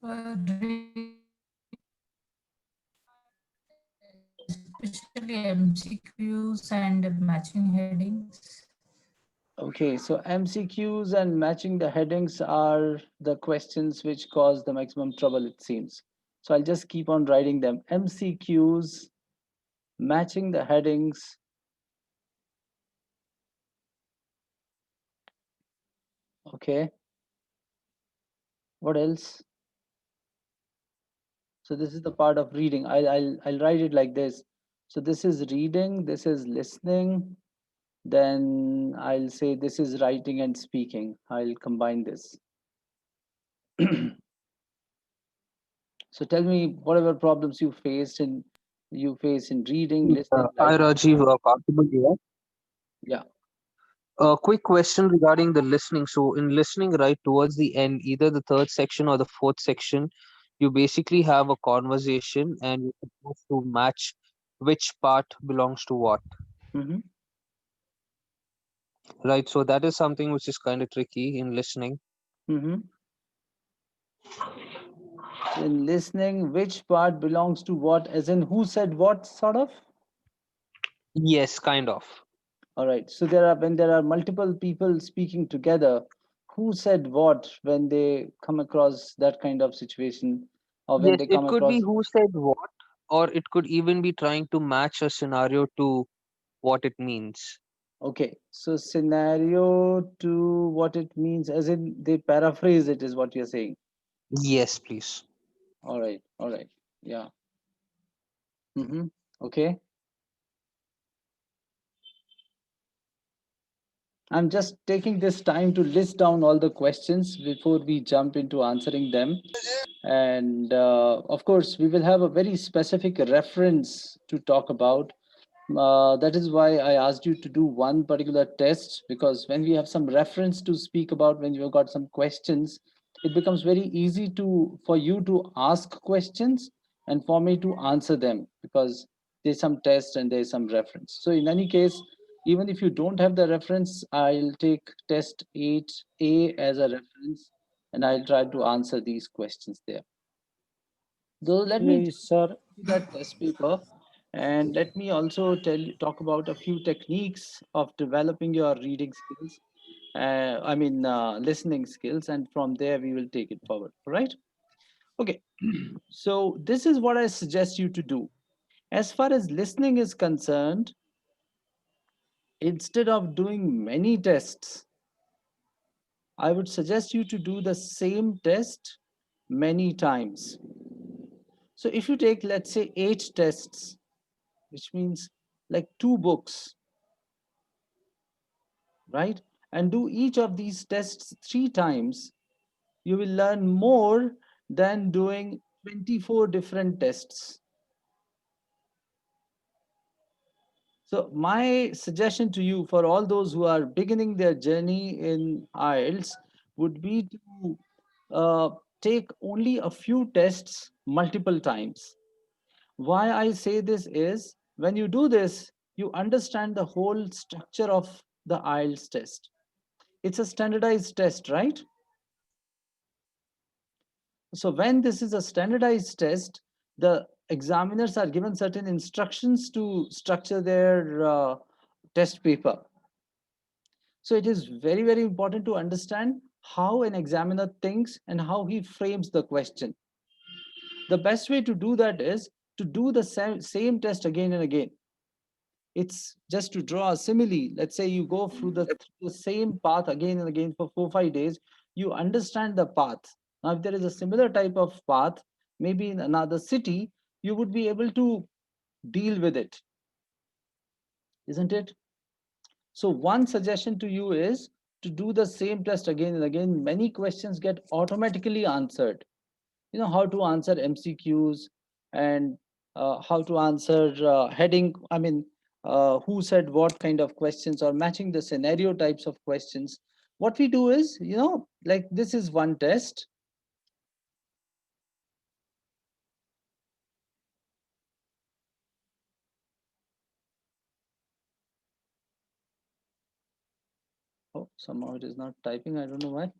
especially MCQs and matching headings. Okay, so MCQs and matching the headings are the questions which cause the maximum trouble, it seems. So I'll just keep on writing them. MCQs, matching the headings. Okay, what else? So this is the part of reading. I'll write it like this. So this is reading, this is listening, then I'll say this is writing and speaking. I'll combine this. So tell me whatever problems you face in reading, listening, Hi, writing. Rajiv. Possible here. Yeah. A quick question regarding the listening. So, in listening, right towards the end, either the third section or the fourth section, you basically have a conversation and you're supposed to match which part belongs to what, Mm-hmm. right? So, that is something which is kind of tricky in listening. Mm-hmm. In listening, which part belongs to what, as in who said what, sort of? Yes, kind of. All right. So when there are multiple people speaking together, who said what when they come across that kind of situation, or when Yes, they it come could be across? who said what, or it could even be trying to match a scenario to what it means. Okay. So scenario to what it means, as in they paraphrase it, is what you're saying. Yes, please. All right. All right. Yeah. Mm-hmm. Okay. I'm just taking this time to list down all the questions before we jump into answering them. And of course, we will have a very specific reference to talk about. That is why I asked you to do one particular test, because when we have some reference to speak about, when you've got some questions, it becomes very easy for you to ask questions and for me to answer them, because there's some test and there's some reference. So in any case, even if you don't have the reference, I'll take test 8A as a reference and I'll try to answer these questions there. So let me Yes, sir. to that test paper, and let me also talk about a few techniques of developing your reading skills. Listening skills, and from there we will take it forward. All right. Okay. So this is what I suggest you to do. As far as listening is concerned, instead of doing many tests, I would suggest you to do the same test many times. So if you take, let's say, 8 tests, which means like 2 books, right? And do each of these tests 3 times, you will learn more than doing 24 different tests. So my suggestion to you, for all those who are beginning their journey in IELTS, would be to uh, take only a few tests multiple times. Why I say this is, when you do this, you understand the whole structure of the IELTS test. It's a standardized test, right? So when this is a standardized test, the examiners are given certain instructions to structure their test paper. So it is very, very important to understand how an examiner thinks and how he frames the question. The best way to do that is to do the same test again and again. It's just to draw a simile. Let's say you go through the same path again and again for 4 5 days. You understand the path. Now if there is a similar type of path, maybe in another city, you would be able to deal with it, isn't it? So one suggestion to you is to do the same test again and again. Many questions get automatically answered. You know how to answer MCQs, and how to answer heading, who said what kind of questions, or matching the scenario types of questions. What we do is, like, this is one test. Oh, somehow it is not typing, I don't know why.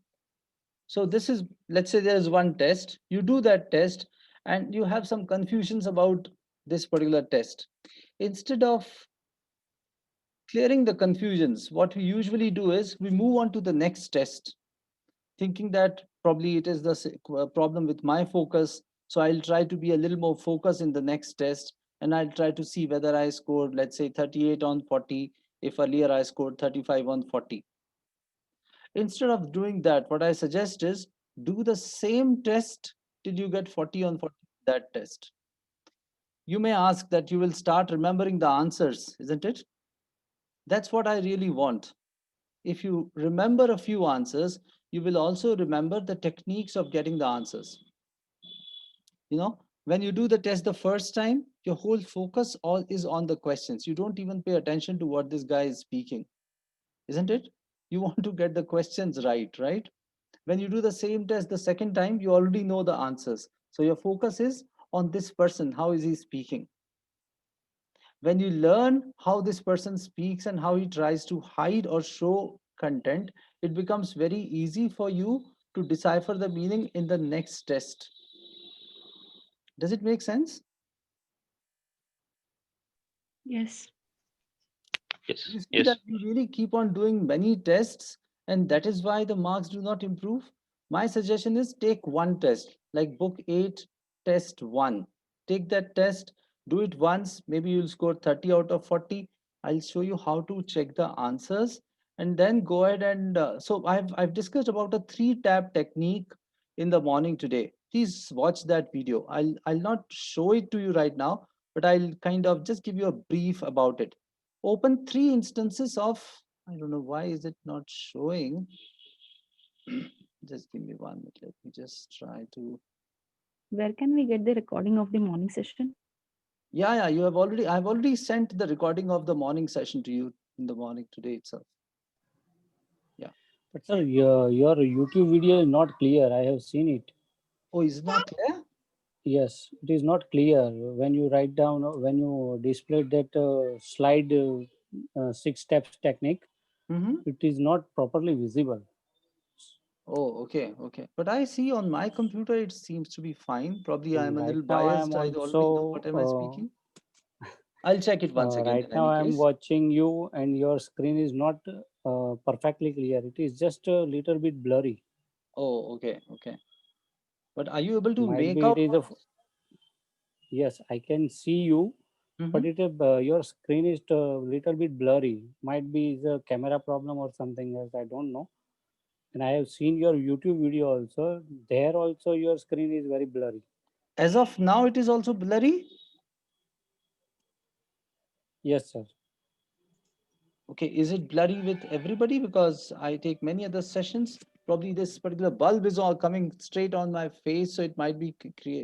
So this is, let's say there is one test, you do that test and you have some confusions about this particular test. Instead of clearing the confusions, what we usually do is we move on to the next test, thinking that probably it is the problem with my focus. So I'll try to be a little more focused in the next test, and I'll try to see whether I scored, let's say, 38 on 40, if earlier I scored 35 on 40. Instead of doing that, what I suggest is do the same test till you get 40 on 40 that test. You may ask that you will start remembering the answers, isn't it? That's what I really want. If you remember a few answers, you will also remember the techniques of getting the answers. You know, when you do the test the first time, your whole focus all is on the questions. You don't even pay attention to what this guy is speaking, isn't it? You want to get the questions right, right? When you do the same test the second time, you already know the answers. So your focus is on this person. How is he speaking? When you learn how this person speaks and how he tries to hide or show content, it becomes very easy for you to decipher the meaning in the next test. Does it make sense? Yes. You see Yes. that we really keep on doing many tests, and that is why the marks do not improve. My suggestion is take one test, like book 8, test 1. Take that test, do it once, maybe you'll score 30 out of 40. I'll show you how to check the answers, and then go ahead and so I've discussed about a 3-tab technique in the morning today. Please watch that video. I'll not show it to you right now, but I'll kind of just give you a brief about it. Open 3 instances of, I don't know why is it not showing. Just give me 1 minute. Let me just try to. Where can we get the recording of the morning session? Yeah, I've already sent the recording of the morning session to you in the morning today itself. Yeah. But sir, your YouTube video is not clear. I have seen it. Oh, is it not clear? Yes, it is not clear. When you write down, when you displayed that slide 6 steps technique, Mm-hmm. it is not properly visible. Oh, okay. But I see on my computer it seems to be fine. Probably I'm a Right little now, I am biased. I already know what am I also speaking. I'll check it once again right in now any I am case. watching you, and your screen is not perfectly clear. It is just a little bit blurry. Oh, okay. But are you able to Might make be it out is a what? yes. I can see you, Mm-hmm. but your screen is a little bit blurry. Might be the camera problem or something else. I don't know. And I have seen your YouTube video also. There also your screen is very blurry. As of now, it is also blurry. Yes, sir. Okay, is it blurry with everybody? Because I take many other sessions. Probably this particular bulb is all coming straight on my face, so it might be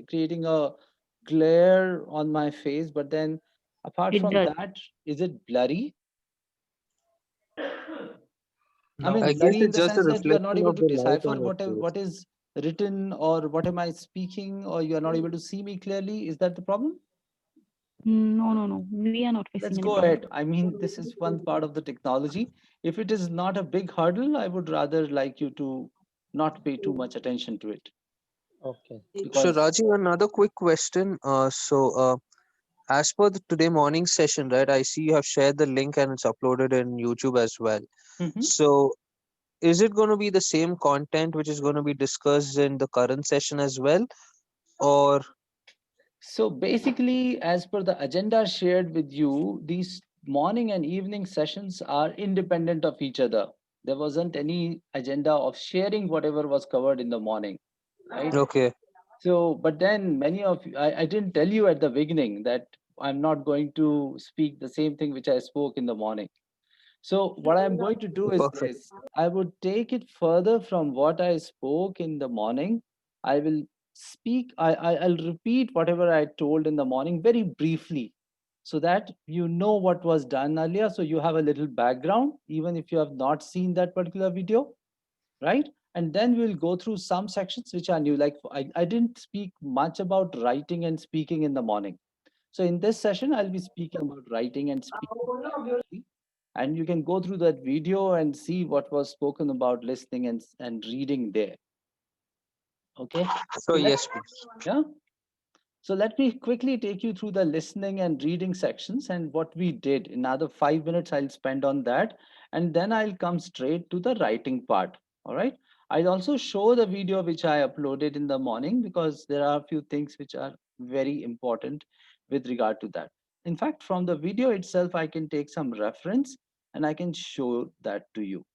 creating a glare on my face. But then, apart It from does. that, is it blurry? I I mean, guess blurry in it's the just a sense that you are not reflection able of to the light decipher on your what face. is written or what am I speaking, or you are not able to see me clearly. Is that the problem? No, no, no. We are not facing Let's any go problem. ahead. I mean, this is one part of the technology. If it is not a big hurdle, I would rather like you to not pay too much attention to it Okay. So because Rajiv, another quick question. As per the today morning session, right? I see you have shared the link and it's uploaded in YouTube as well. Mhm. So is it going to be the same content which is going to be discussed in the current session as well, or So basically, as per the agenda shared with you, these morning and evening sessions are independent of each other. There wasn't any agenda of sharing whatever was covered in the morning, right? okay? So, but then many of you, I didn't tell you at the beginning that I'm not going to speak the same thing which I spoke in the morning. So, what I'm going to do is Perfect. this. I would take it further from what I spoke in the morning. I will speak, I'll repeat whatever I told in the morning very briefly so that you know what was done earlier. So, you have a little background, even if you have not seen that particular video, right? And then we'll go through some sections which are new. Like I didn't speak much about writing and speaking in the morning. So in this session, I'll be speaking about writing and speaking primarily. And you can go through that video and see what was spoken about listening and reading there. Okay. So yes, please. Yeah. So let me quickly take you through the listening and reading sections and what we did. In another 5 minutes, I'll spend on that. And then I'll come straight to the writing part. All right. I'll also show the video which I uploaded in the morning because there are a few things which are very important with regard to that. In fact, from the video itself, I can take some reference and I can show that to you.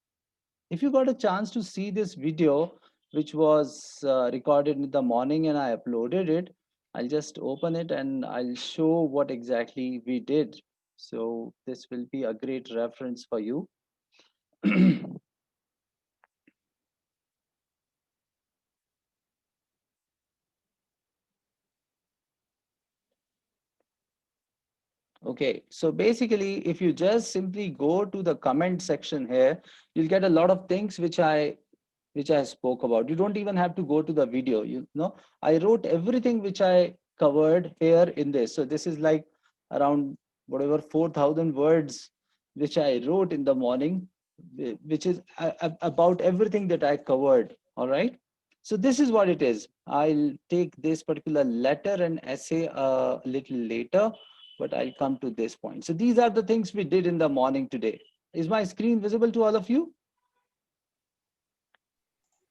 If you got a chance to see this video, which was recorded in the morning and I uploaded it, I'll just open it and I'll show what exactly we did. So this will be a great reference for you. Okay, so basically, if you just simply go to the comment section here, you'll get a lot of things which I spoke about. You don't even have to go to the video. You know, I wrote everything which I covered here in this. So this is like around whatever 4,000 words which I wrote in the morning, which is about everything that I covered. All right. So this is what it is. I'll take this particular letter and essay a little later, but I'll come to this point. So these are the things we did in the morning today. Is my screen visible to all of you?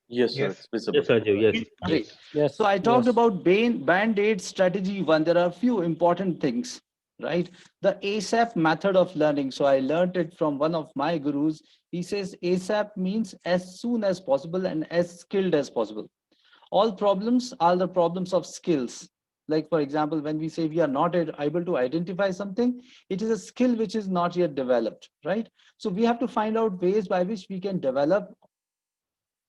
Yes, sir, Yes. it's visible. Yes, Raju, yes. Great. Yes. So I talked yes. about band-aid strategy one. There are a few important things, right? The ASAP method of learning. So I learned it from one of my gurus. He says ASAP means as soon as possible and as skilled as possible. All problems are the problems of skills. Like for example, when we say we are not able to identify something, it is a skill which is not yet developed, right? So we have to find out ways by which we can develop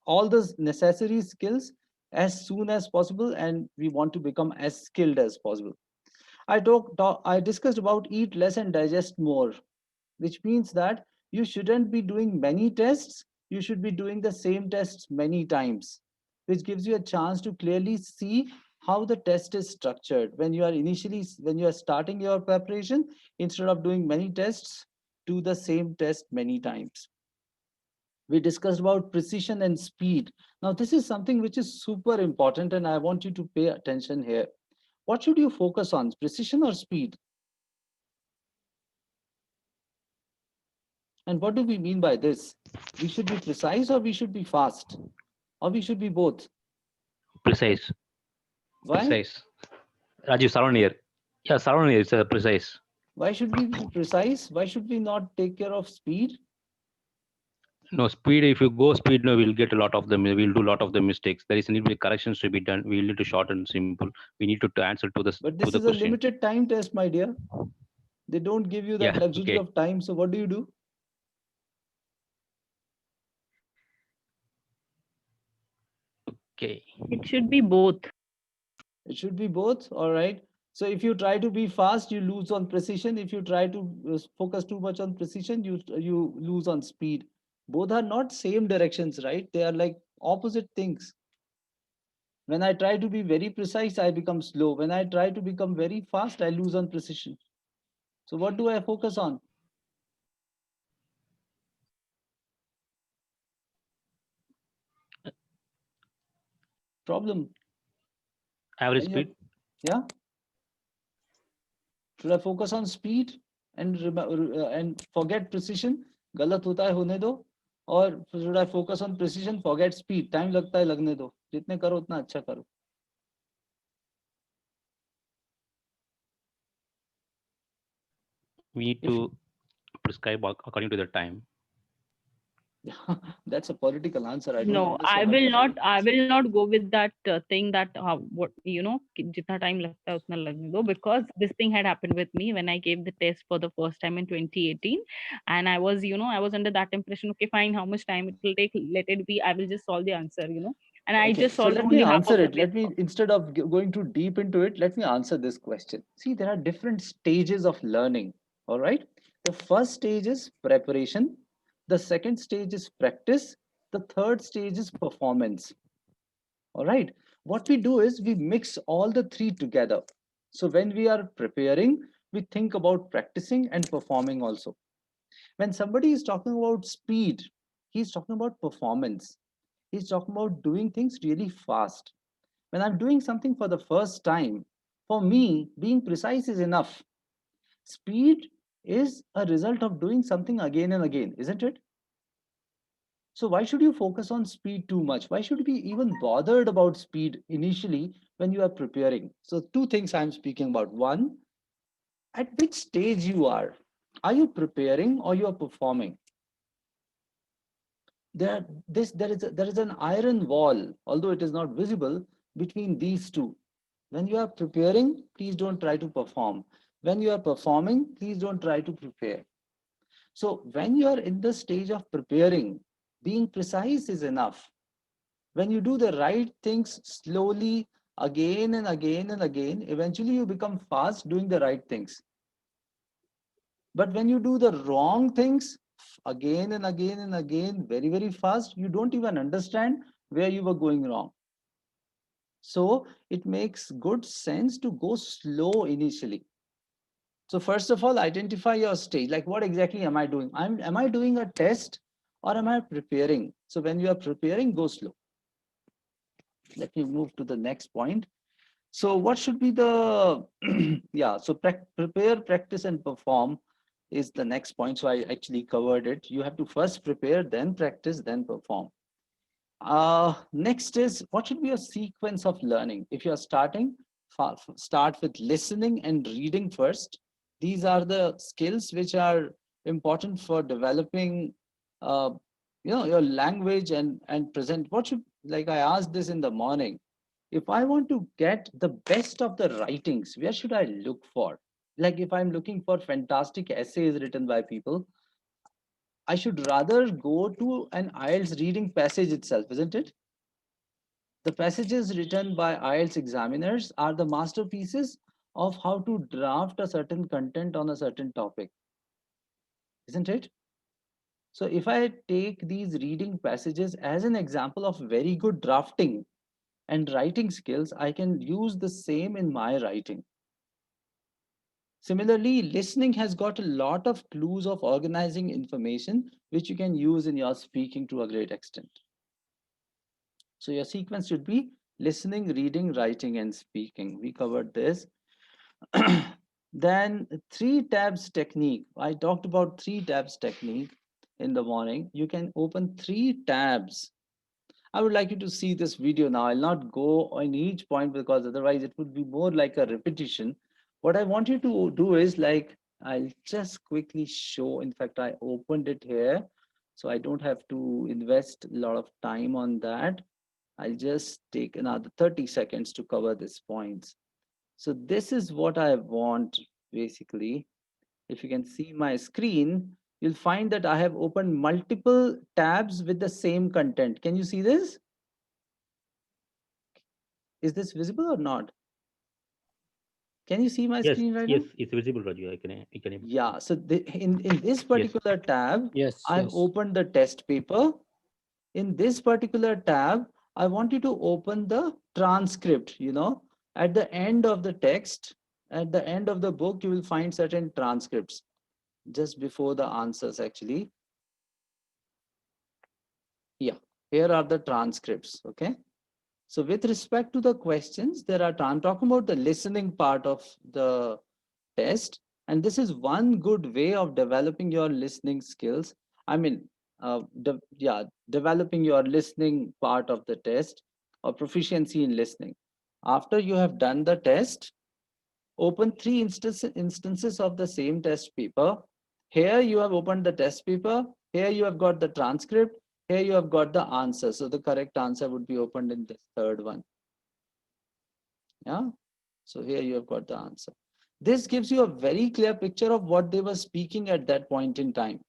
all those necessary skills as soon as possible, and we want to become as skilled as possible. I discussed about eat less and digest more, which means that you shouldn't be doing many tests, you should be doing the same tests many times, which gives you a chance to clearly see how the test is structured. When you are starting your preparation, instead of doing many tests, do the same test many times. We discussed about precision and speed. Now, this is something which is super important, and I want you to pay attention here. What should you focus on, precision or speed? And what do we mean by this? We should be precise or we should be fast? Or we should be both? Precise. Why? Precise. Raju, surround here. Yeah, surround here is precise. Why should we be precise? Why should we not take care of speed? No, speed, if you go speed, no, we'll get a lot of them. We'll do a lot of the mistakes. There is need to be corrections to be done. We need to short and simple. We need to answer to the But this to the is a question. limited time test, my dear. They don't give you that Yeah, luxury okay. of time. So what do? Okay. It should be both. It should be both. All right. So if you try to be fast, you lose on precision. If you try to focus too much on precision, you lose on speed. Both are not same directions, right? They are like opposite things. When I try to be very precise, I become slow. When I try to become very fast, I lose on precision. So what do I focus on? Problem. Average When you're- speed. Yeah. Should I focus on speed and forget precision? गलत होता है होने दो. Or should I focus on precision, forget speed? Time लगता है लगने दो. जितने करो उतना अच्छा करो. We need to prescribe according to the time. That's a political answer. I don't No, I understand. will not. I will not go with that thing that what jitna time lagta hai utna lagne do, because this thing had happened with me when I gave the test for the first time in 2018, and I was I was under that impression. Okay, fine. How much time it will take? Let it be. I will just solve the answer. And I Okay, just so solved let me only half answer of the it. Let me, paper. instead of going too deep into it, let me answer this question. See, there are different stages of learning. All right. The first stage is preparation. The second stage is practice. The third stage is performance. All right. What we do is we mix all the three together. So when we are preparing, we think about practicing and performing also. When somebody is talking about speed, he's talking about performance. He's talking about doing things really fast. When I'm doing something for the first time, for me, being precise is enough. Speed is a result of doing something again and again, isn't it? So why should you focus on speed too much? Why should you be even bothered about speed initially when you are preparing? So two things I'm speaking about. One, at which stage you are. Are you preparing or you are performing? There is an iron wall, although it is not visible, between these two. When you are preparing, please don't try to perform. When you are performing, please don't try to prepare. So when you are in the stage of preparing, being precise is enough. When you do the right things slowly, again and again and again, eventually you become fast doing the right things. But when you do the wrong things again and again and again, very, very fast, you don't even understand where you were going wrong. So it makes good sense to go slow initially. So first of all, identify your stage. Like, what exactly am I doing? Am I doing a test or am I preparing? So when you are preparing, go slow. Let me move to the next point. So what should be the, yeah, so prepare, practice and perform is the next point. So I actually covered it. You have to first prepare, then practice, then perform. Next is, what should be a sequence of learning? If you're starting, start with listening and reading first. These are the skills which are important for developing, uh, your language and present. What should, like I asked this in the morning, if I want to get the best of the writings, where should I look for? Like if I'm looking for fantastic essays written by people, I should rather go to an IELTS reading passage itself, isn't it? The passages written by IELTS examiners are the masterpieces of how to draft a certain content on a certain topic, isn't it? So if I take these reading passages as an example of very good drafting and writing skills, I can use the same in my writing. Similarly, listening has got a lot of clues of organizing information, which you can use in your speaking to a great extent. So your sequence should be listening, reading, writing, and speaking. We covered this. Then three tabs technique. I talked about three tabs technique in the morning. You can open three tabs. I would like you to see this video now. I'll not go on each point because otherwise it would be more like a repetition. What I want you to do is, like, I'll just quickly show. In fact, I opened it here, so I don't have to invest a lot of time on that. I'll just take another 30 seconds to cover these points. So this is what I want basically. If you can see my screen, you'll find that I have opened multiple tabs with the same content. Can you see this? Is this visible or not? Can you see my Yes, screen right yes, now? it's visible, Raju. I can able. Yeah, so in this particular tab, Yes, I've yes. opened the test paper. In this particular tab, I want you to open the transcript, at the end of the text, at the end of the book, you will find certain transcripts just before the answers actually. Yeah, here are the transcripts, okay? So with respect to the questions, I'm talking about the listening part of the test. And this is one good way of developing your listening skills. I mean, developing your listening part of the test or proficiency in listening. After you have done the test, open three instances of the same test paper. Here you have opened the test paper. Here you have got the transcript. Here you have got the answer. So the correct answer would be opened in this third one. Yeah. So here you have got the answer. This gives you a very clear picture of what they were speaking at that point in time.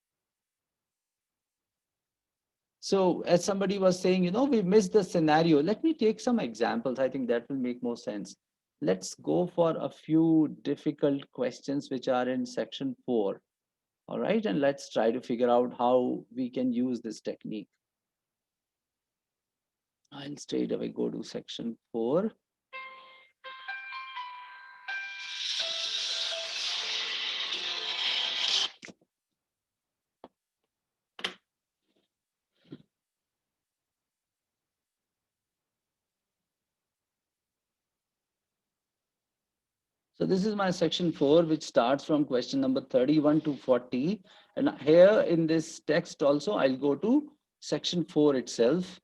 So as somebody was saying, we missed the scenario. Let me take some examples. I think that will make more sense. Let's go for a few difficult questions which are in section 4. All right. And let's try to figure out how we can use this technique. I'll straight away go to section 4. So this is my section 4, which starts from question number 31 to 40. And here in this text also, I'll go to section 4 itself.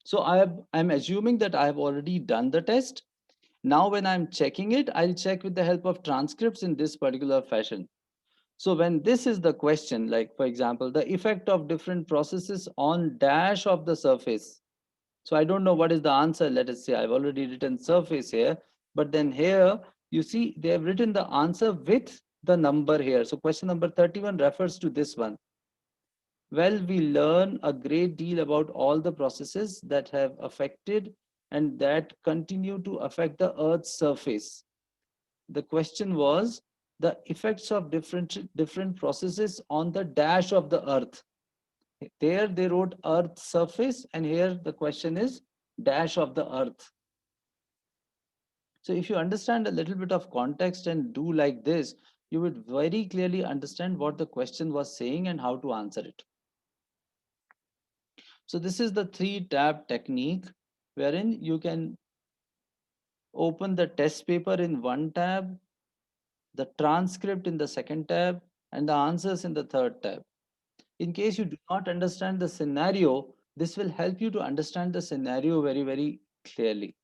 So I'm assuming that I have already done the test. Now when I'm checking it, I'll check with the help of transcripts in this particular fashion. So when this is the question, like for example, the effect of different processes on dash of the surface. So I don't know what is the answer. Let us say I've already written surface here, but then here you see they have written the answer with the number here. So question number 31 refers to this one. Well, we learn a great deal about all the processes that have affected and that continue to affect the Earth's surface. The question was the effects of different processes on the dash of the Earth. There they wrote Earth surface, and here the question is dash of the Earth. So if you understand a little bit of context and do like this, you would very clearly understand what the question was saying and how to answer it. So this is the 3-tab technique, wherein you can open the test paper in one tab, the transcript in the second tab, and the answers in the third tab. In case you do not understand the scenario, this will help you to understand the scenario very, very clearly.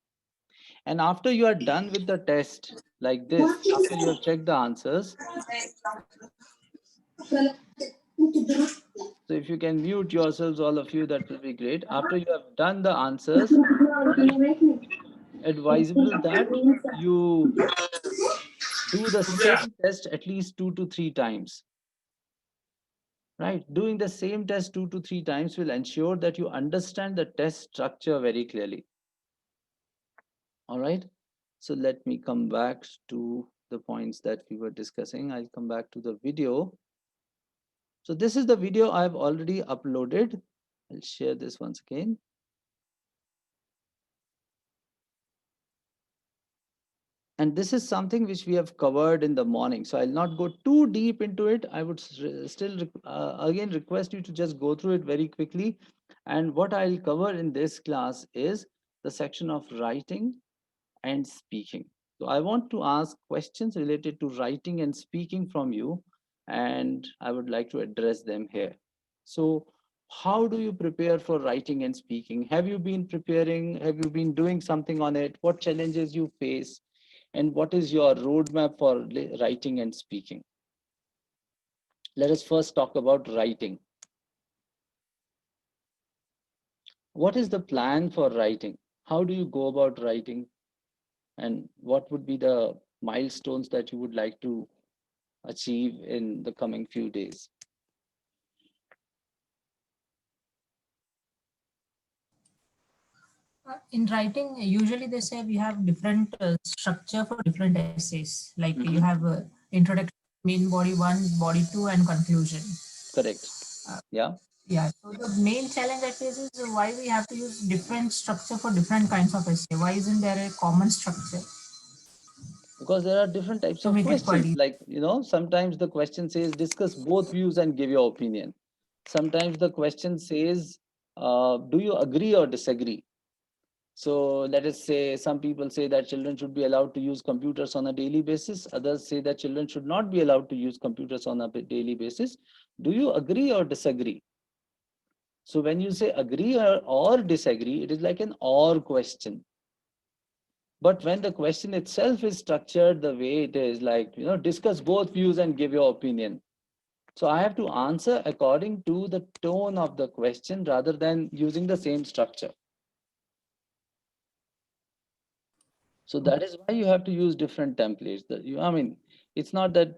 And after you are done with the test, like this, after you have checked the answers, so if you can mute yourselves, all of you, that will be great. After you have done the answers, advisable that you do the same test at least 2 to 3 times. Right? Doing the same test 2 to 3 times will ensure that you understand the test structure very clearly. All right. So let me come back to the points that we were discussing. I'll come back to the video. So this is the video I've already uploaded. I'll share this once again. And this is something which we have covered in the morning. So I'll not go too deep into it. I would still again request you to just go through it very quickly. And what I'll cover in this class is the section of writing and speaking. So I want to ask questions related to writing and speaking from you, and I would like to address them here. So how do you prepare for writing and speaking? Have you been preparing? Have you been doing something on it? What challenges you face? And what is your roadmap for writing and speaking? Let us first talk about writing. What is the plan for writing? How do you go about writing? And what would be the milestones that you would like to achieve in the coming few days? In writing, usually they say we have different structure for different essays. Like you have introduction, main body 1, body 2, and conclusion. Correct. Yeah. Yeah. So the main challenge I face is why we have to use different structure for different kinds of essay. Why isn't there a common structure? Because there are different types To of make it quite questions. easy. Like, sometimes the question says discuss both views and give your opinion. Sometimes the question says, do you agree or disagree? So let us say some people say that children should be allowed to use computers on a daily basis. Others say that children should not be allowed to use computers on a daily basis. Do you agree or disagree? So when you say agree or disagree, it is like an or question. But when the question itself is structured the way it is, like, discuss both views and give your opinion. So I have to answer according to the tone of the question rather than using the same structure. So that is why you have to use different templates. It's not that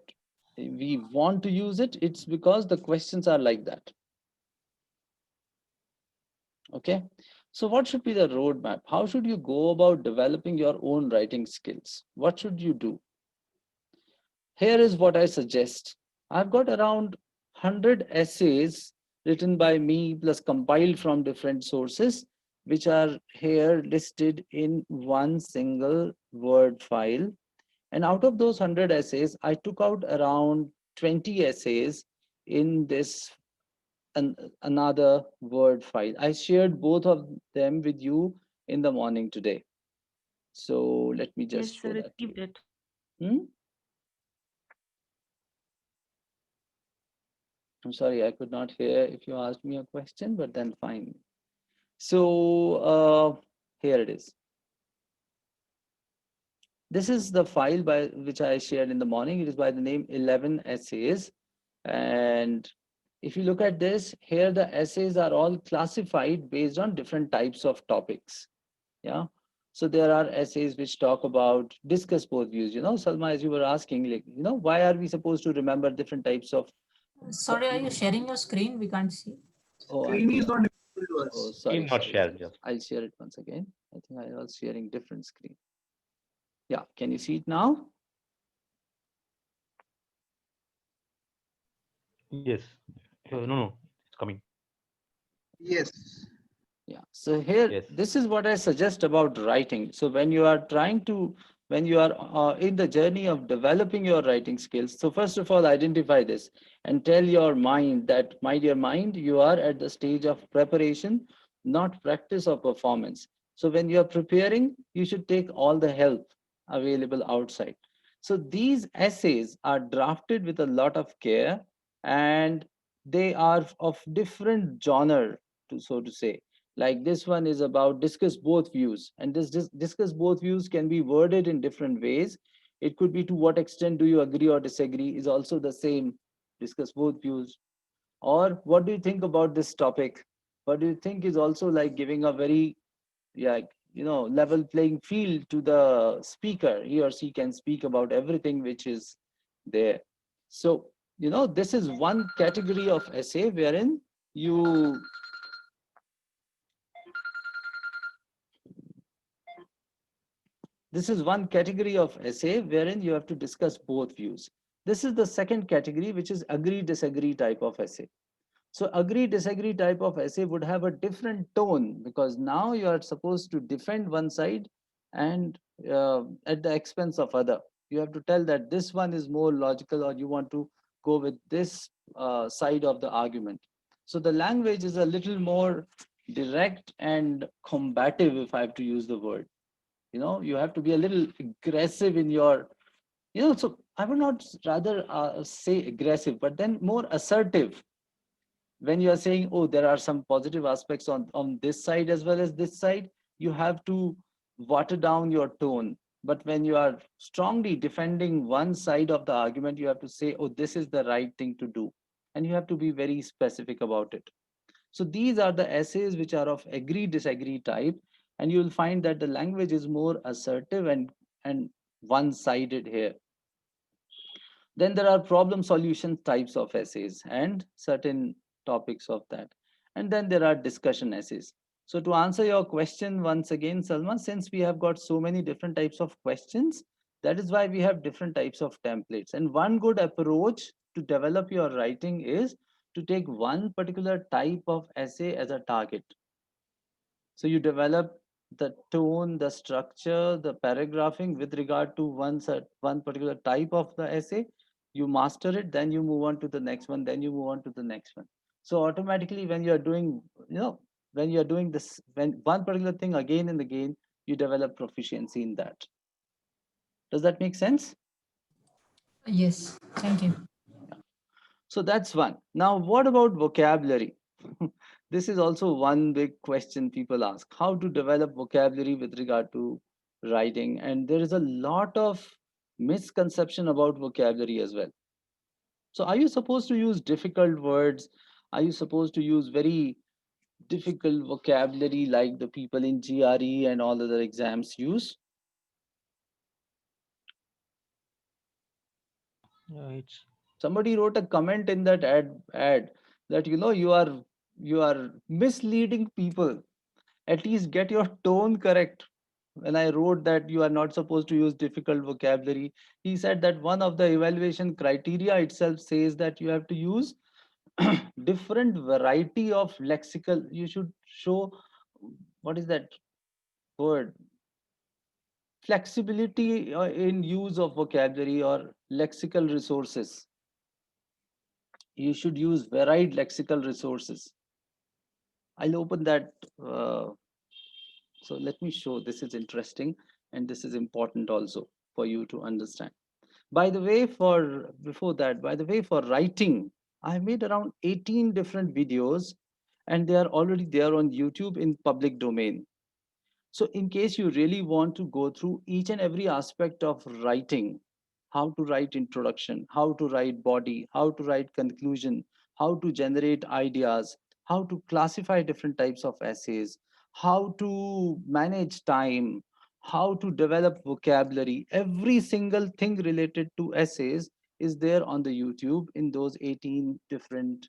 we want to use it, it's because the questions are like that. Okay. So what should be the roadmap? How should you go about developing your own writing skills? What should you do? Here is what I suggest. I've got around 100 essays written by me plus compiled from different sources, which are here listed in one single Word file. And out of those 100 essays, I took out around 20 essays in this another Word file. I shared both of them with you in the morning today. So let me Yes, just sir, show that to received you. it. Hmm? I'm sorry, I could not hear if you asked me a question, but then fine. So here it is. This is the file by which I shared in the morning. It is by the name 11 essays. And if you look at this, here the essays are all classified based on different types of topics. Yeah. So there are essays which talk about discuss both views. Salma, as you were asking, like, why are we supposed to remember different types of Sorry, are you sharing your screen? We can't see. oh, I Screen think is not visible to oh us. sorry, Screen not sorry, shared, sorry. just. I'll share it once again. I think I was sharing different screen. Yeah, can you see it now? Yes. No, it's coming. Yes. Yeah. So here, Yes. this is what I suggest about writing. So when you are when you are in the journey of developing your writing skills, so first of all, identify this and tell your mind that, my dear mind, you are at the stage of preparation, not practice or performance. So when you are preparing, you should take all the help available outside. So these essays are drafted with a lot of care, and they are of different genre, so to say. Like this one is about discuss both views, and this discuss both views can be worded in different ways. It could be, to what extent do you agree or disagree, is also the same, discuss both views. Or what do you think about this topic, what do you think, is also like giving a very, yeah, level playing field to the speaker. He or she can speak about everything which is there. So this is one category of essay wherein you This is one category of essay wherein you have to discuss both views. This is the second category, which is agree disagree type of essay. So agree disagree type of essay would have a different tone, because now you are supposed to defend one side, and at the expense of other. You have to tell that this one is more logical, or you want to go with this side of the argument. So the language is a little more direct and combative, if I have to use the word. You have to be a little aggressive in your, so I would not rather say aggressive, but then more assertive. When you are saying, oh, there are some positive aspects on this side as well as this side, you have to water down your tone. But when you are strongly defending one side of the argument, you have to say, oh, this is the right thing to do, and you have to be very specific about it. So these are the essays which are of agree disagree type, and you will find that the language is more assertive and one sided here. Then there are problem solution types of essays and certain topics of that. And then there are discussion essays. So to answer your question once again, Salma, since we have got so many different types of questions, that is why we have different types of templates. And one good approach to develop your writing is to take one particular type of essay as a target. So you develop the tone, the structure, the paragraphing with regard to one particular type of the essay. You master it, then you move on to the next one, then you move on to the next one. So automatically, when you are doing, when you are doing this, when one particular thing again and again, you develop proficiency in that. Does that make sense? Yes, thank you. So that's one. Now, what about vocabulary? This is also one big question people ask, how to develop vocabulary with regard to writing. And there is a lot of misconception about vocabulary as well. So, are you supposed to use difficult words? Are you supposed to use very difficult vocabulary like the people in GRE and all other exams use? It's Somebody wrote a comment in that ad that you are misleading people. At least get your tone correct. When I wrote that you are not supposed to use difficult vocabulary, he said that one of the evaluation criteria itself says that you have to use different variety of lexical. You should show, what is that word, flexibility in use of vocabulary or lexical resources. You should use varied lexical resources. I'll open that. So let me show. This is interesting. And this is important also for you to understand. By the way, for before that, by the way, for writing, I made around 18 different videos, and they are already there on YouTube in public domain. So in case you really want to go through each and every aspect of writing, how to write introduction, how to write body, how to write conclusion, how to generate ideas, how to classify different types of essays, how to manage time, how to develop vocabulary, every single thing related to essays is there on the YouTube in those 18 different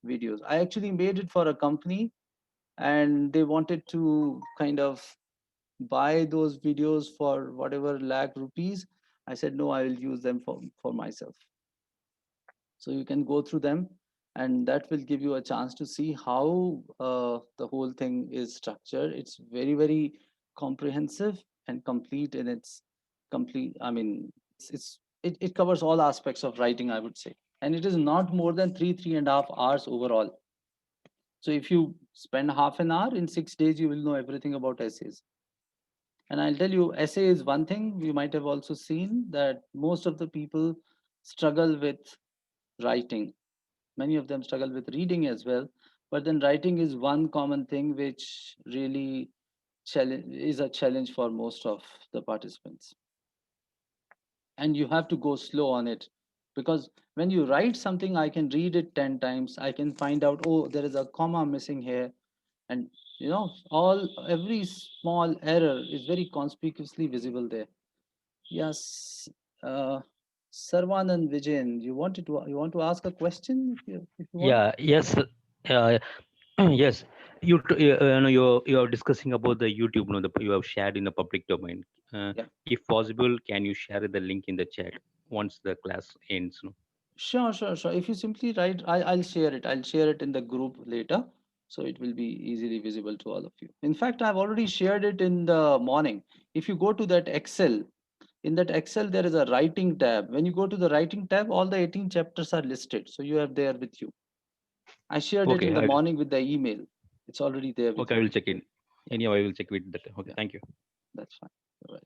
videos. I actually made it for a company, and they wanted to kind of buy those videos for whatever lakh rupees. I said no, I will use them for myself. So you can go through them, and that will give you a chance to see how the whole thing is structured. It's very, very comprehensive and complete in its complete. I mean, it covers all aspects of writing, I would say, and it is not more than 3.5 hours overall. So if you spend half an hour in 6 days, you will know everything about essays. And I'll tell you, essay is one thing. You might have also seen that most of the people struggle with writing. Many of them struggle with reading as well. But then writing is one common thing which really is a challenge for most of the participants. And you have to go slow on it, because when you write something, I can read it 10 times. I can find out, oh, there is a comma missing here, and all every small error is very conspicuously visible there. Yes, uh, Sarvan and Vijayan, you want to ask a question if you want. Yeah, yes, uh, yes. You're discussing about the YouTube, you have shared in the public domain. Yeah, If possible, can you share the link in the chat once the class ends? No? sure, sure, sure. If you simply write, I'll share it. I'll share it in the group later, so it will be easily visible to all of you. In fact, I've already shared it in the morning. If you go to that Excel, in that Excel there is a writing tab. When you go to the writing tab, all the 18 chapters are listed, so you have there with you. I shared it Okay, in the morning with the email. It's already there with okay, I you. will check in. Yeah, Anyhow, I will check with that. Okay, yeah, thank you. that's fine. You're right.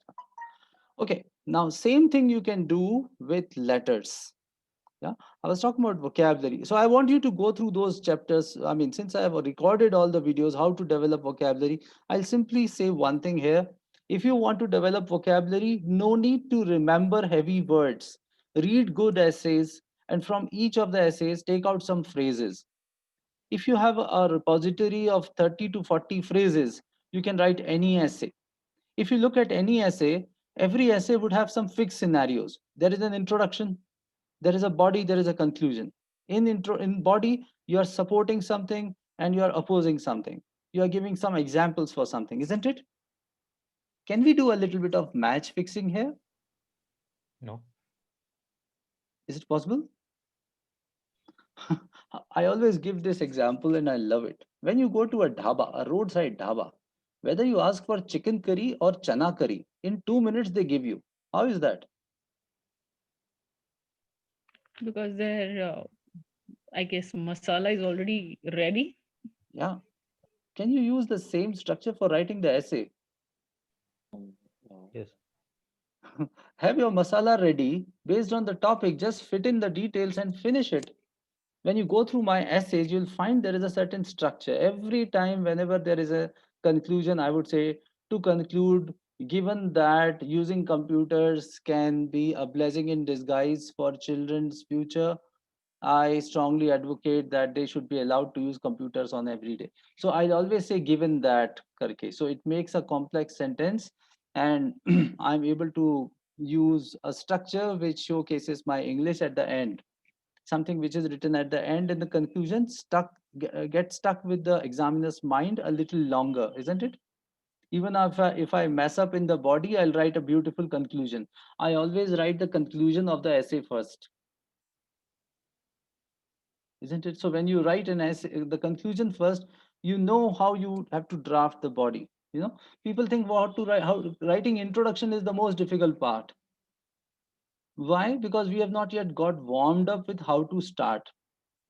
Okay, now same thing you can do with letters. Yeah, I was talking about vocabulary. So I want you to go through those chapters. I mean, since I have recorded all the videos, how to develop vocabulary, I'll simply say one thing here. If you want to develop vocabulary, no need to remember heavy words. Read good essays, and from each of the essays, take out some phrases. If you have a repository of 30 to 40 phrases, you can write any essay. If you look at any essay, every essay would have some fixed scenarios. There is an introduction, there is a body, there is a conclusion. In body, you are supporting something and you are opposing something. You are giving some examples for something, isn't it? Can we do a little bit of match fixing here? No. Is it possible? I always give this example and I love it. When you go to a dhaba, a roadside dhaba, whether you ask for chicken curry or chana curry, in 2 minutes they give you. How is that? Because their, I guess, masala is already ready. Yeah. Can you use the same structure for writing the essay? Yes. Have your masala ready based on the topic, just fit in the details and finish it. When you go through my essays, you'll find there is a certain structure. Every time, whenever there is a conclusion, I would say to conclude, given that using computers can be a blessing in disguise for children's future, I strongly advocate that they should be allowed to use computers on every day. So I always say given that karke. So it makes a complex sentence, and I'm able to use a structure which showcases my English at the end. Something which is written at the end in the conclusion get stuck with the examiner's mind a little longer, isn't it? Even if I mess up in the body, I'll write a beautiful conclusion. I always write the conclusion of the essay first, isn't it? So when you write an essay, the conclusion first, you know how you have to draft the body. People think what to write, how writing introduction is the most difficult part. Why? Because we have not yet got warmed up with how to start.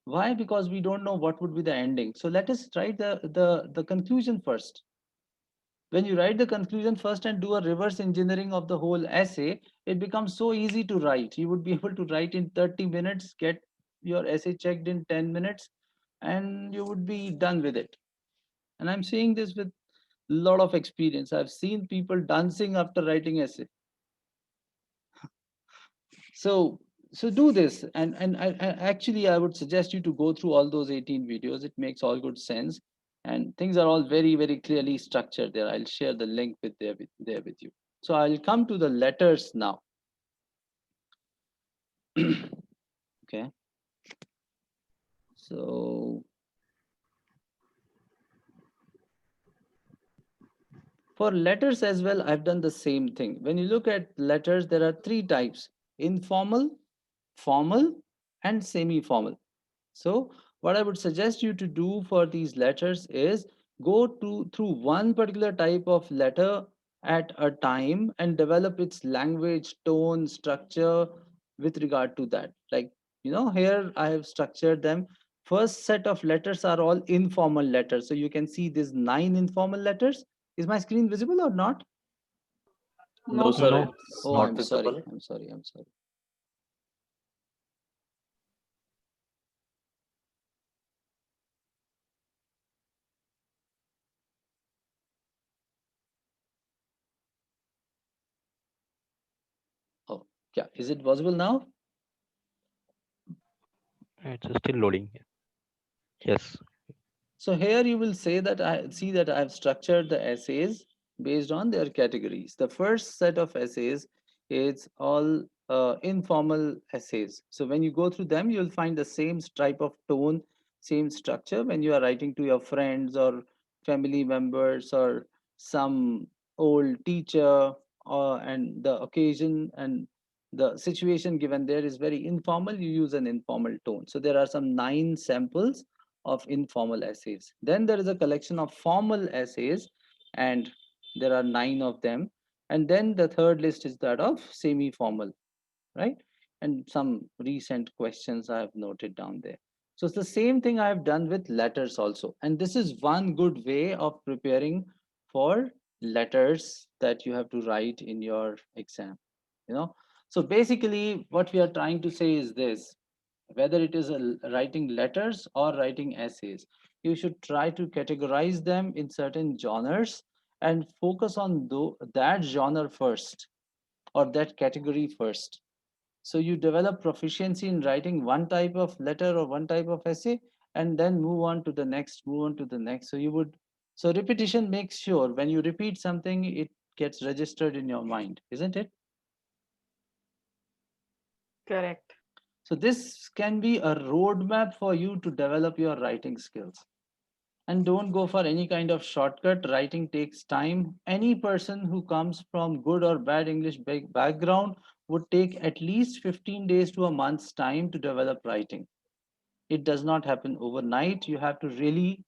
Why? Because we don't know what would be the ending. So let us write the conclusion first. When you write the conclusion first and do a reverse engineering of the whole essay, it becomes so easy to write. You would be able to write in 30 minutes, get your essay checked in 10 minutes, and you would be done with it. And I'm saying this with a lot of experience. I've seen people dancing after writing essay. So do this, and actually I would suggest you to go through all those 18 videos. It makes all good sense, and things are all very clearly structured there. I'll share the link there with you. So I'll come to the letters now. Okay, so for letters as well, I've done the same thing. When you look at letters, there are three types: informal, formal, and semi-formal. So what I would suggest you to do for these letters is go through one particular type of letter at a time and develop its language, tone, structure with regard to that. Like, here I have structured them. First set of letters are all informal letters. So you can see these 9 informal letters. Is my screen visible or not? No, sir, No. it's Oh, not I'm visible. sorry. I'm sorry. I'm sorry. Oh, yeah. Is it visible now? It's still loading. Yes. So here you will say that I see that I've structured the essays based on their categories. The first set of essays is all informal essays. So when you go through them, you'll find the same type of tone, same structure when you are writing to your friends or family members or some old teacher, and the occasion and the situation given there is very informal. You use an informal tone. So there are some 9 samples of informal essays. Then there is a collection of formal essays, and there are 9 of them. And then the third list is that of semi formal, right? And some recent questions I have noted down there. So it's the same thing I have done with letters also. And this is one good way of preparing for letters that you have to write in your exam. So basically, what we are trying to say is this: whether it is writing letters or writing essays, you should try to categorize them in certain genres and focus on that genre first, or that category first. So you develop proficiency in writing one type of letter or one type of essay, and then move on to the next, move on to the next. So repetition makes sure when you repeat something, it gets registered in your mind, isn't it? Correct. So this can be a roadmap for you to develop your writing skills. And don't go for any kind of shortcut. Writing takes time. Any person who comes from good or bad English background would take at least 15 days to a month's time to develop writing. It does not happen overnight. You have to really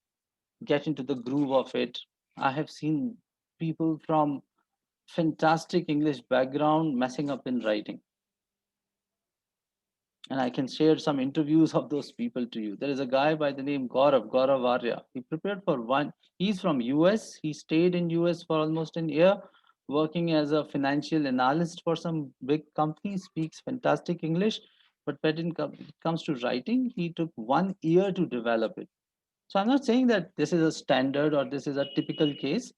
get into the groove of it. I have seen people from fantastic English background messing up in writing, and I can share some interviews of those people to you. There is a guy by the name Gaurav Arya. He prepared for one. He's from US. He stayed in US for almost an year, working as a financial analyst for some big company. Speaks fantastic English, but when it comes to writing, he took 1 year to develop it. So I'm not saying that this is a standard or this is a typical case,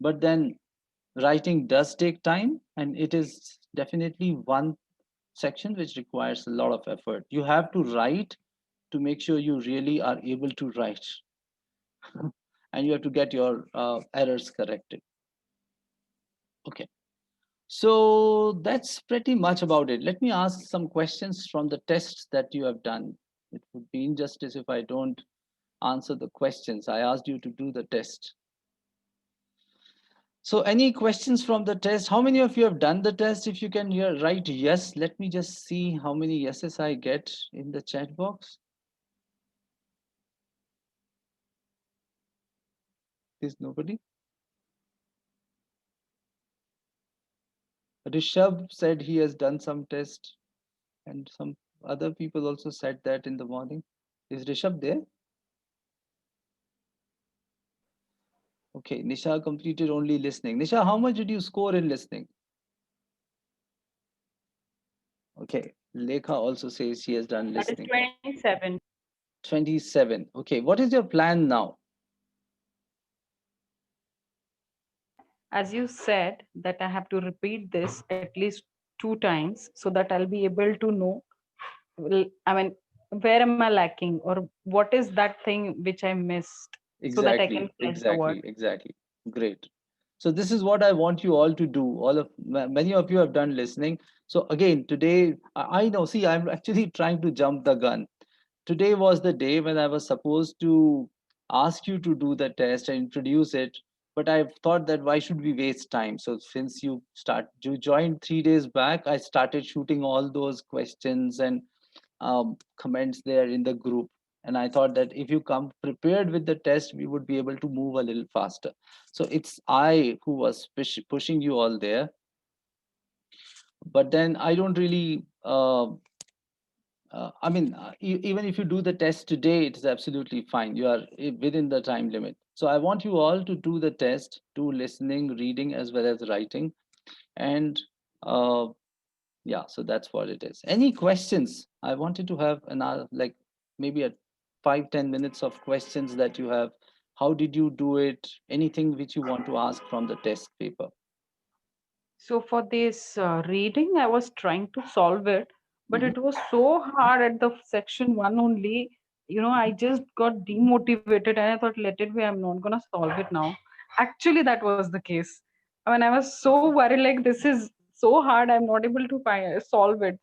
but then writing does take time, and it is definitely one section which requires a lot of effort. You have to write to make sure you really are able to write, and you have to get your errors corrected. Okay, so that's pretty much about it. Let me ask some questions from the tests that you have done. It would be injustice if I don't answer the questions. I asked you to do the test. So any questions from the test? How many of you have done the test? If you can write yes, let me just see how many yeses I get in the chat box. Is nobody? Rishabh said he has done some test, and some other people also said that in the morning. Is Rishabh there? Okay, Nisha completed only listening. Nisha, how much did you score in listening? Okay, Lekha also says she has done That is listening. 27. 27. Okay, what is your plan now? As you said, that I have to repeat this at least 2 times so that I'll be able to know, I mean, where am I lacking or what is that thing which I missed so that I can catch the word. Exactly. Great. So this is what I want you all to do. Many of you have done listening. So again, today, I know, see, I'm actually trying to jump the gun. Today was the day when I was supposed to ask you to do the test and introduce it, but I thought that why should we waste time? So since you joined 3 days back, I started shooting all those questions and comments there in the group. And I thought that if you come prepared with the test, we would be able to move a little faster. So it's I who was pushing you all there. But then I don't really, I mean, even if you do the test today, it is absolutely fine. You are within the time limit. So I want you all to do the test, do listening, reading, as well as writing. And uh, yeah, so that's what it is. Any questions? I wanted to have another, like maybe a 5-10 minutes of questions that you have. How did you do it? Anything which you want to ask from the test paper? So for this reading, I was trying to solve it, but Mhm. it was so hard at the section one only. I just got demotivated and I thought, let it be, I'm not gonna solve it now. Actually, that was the case. I mean, I was so worried, like this is so hard, I'm not able to solve it.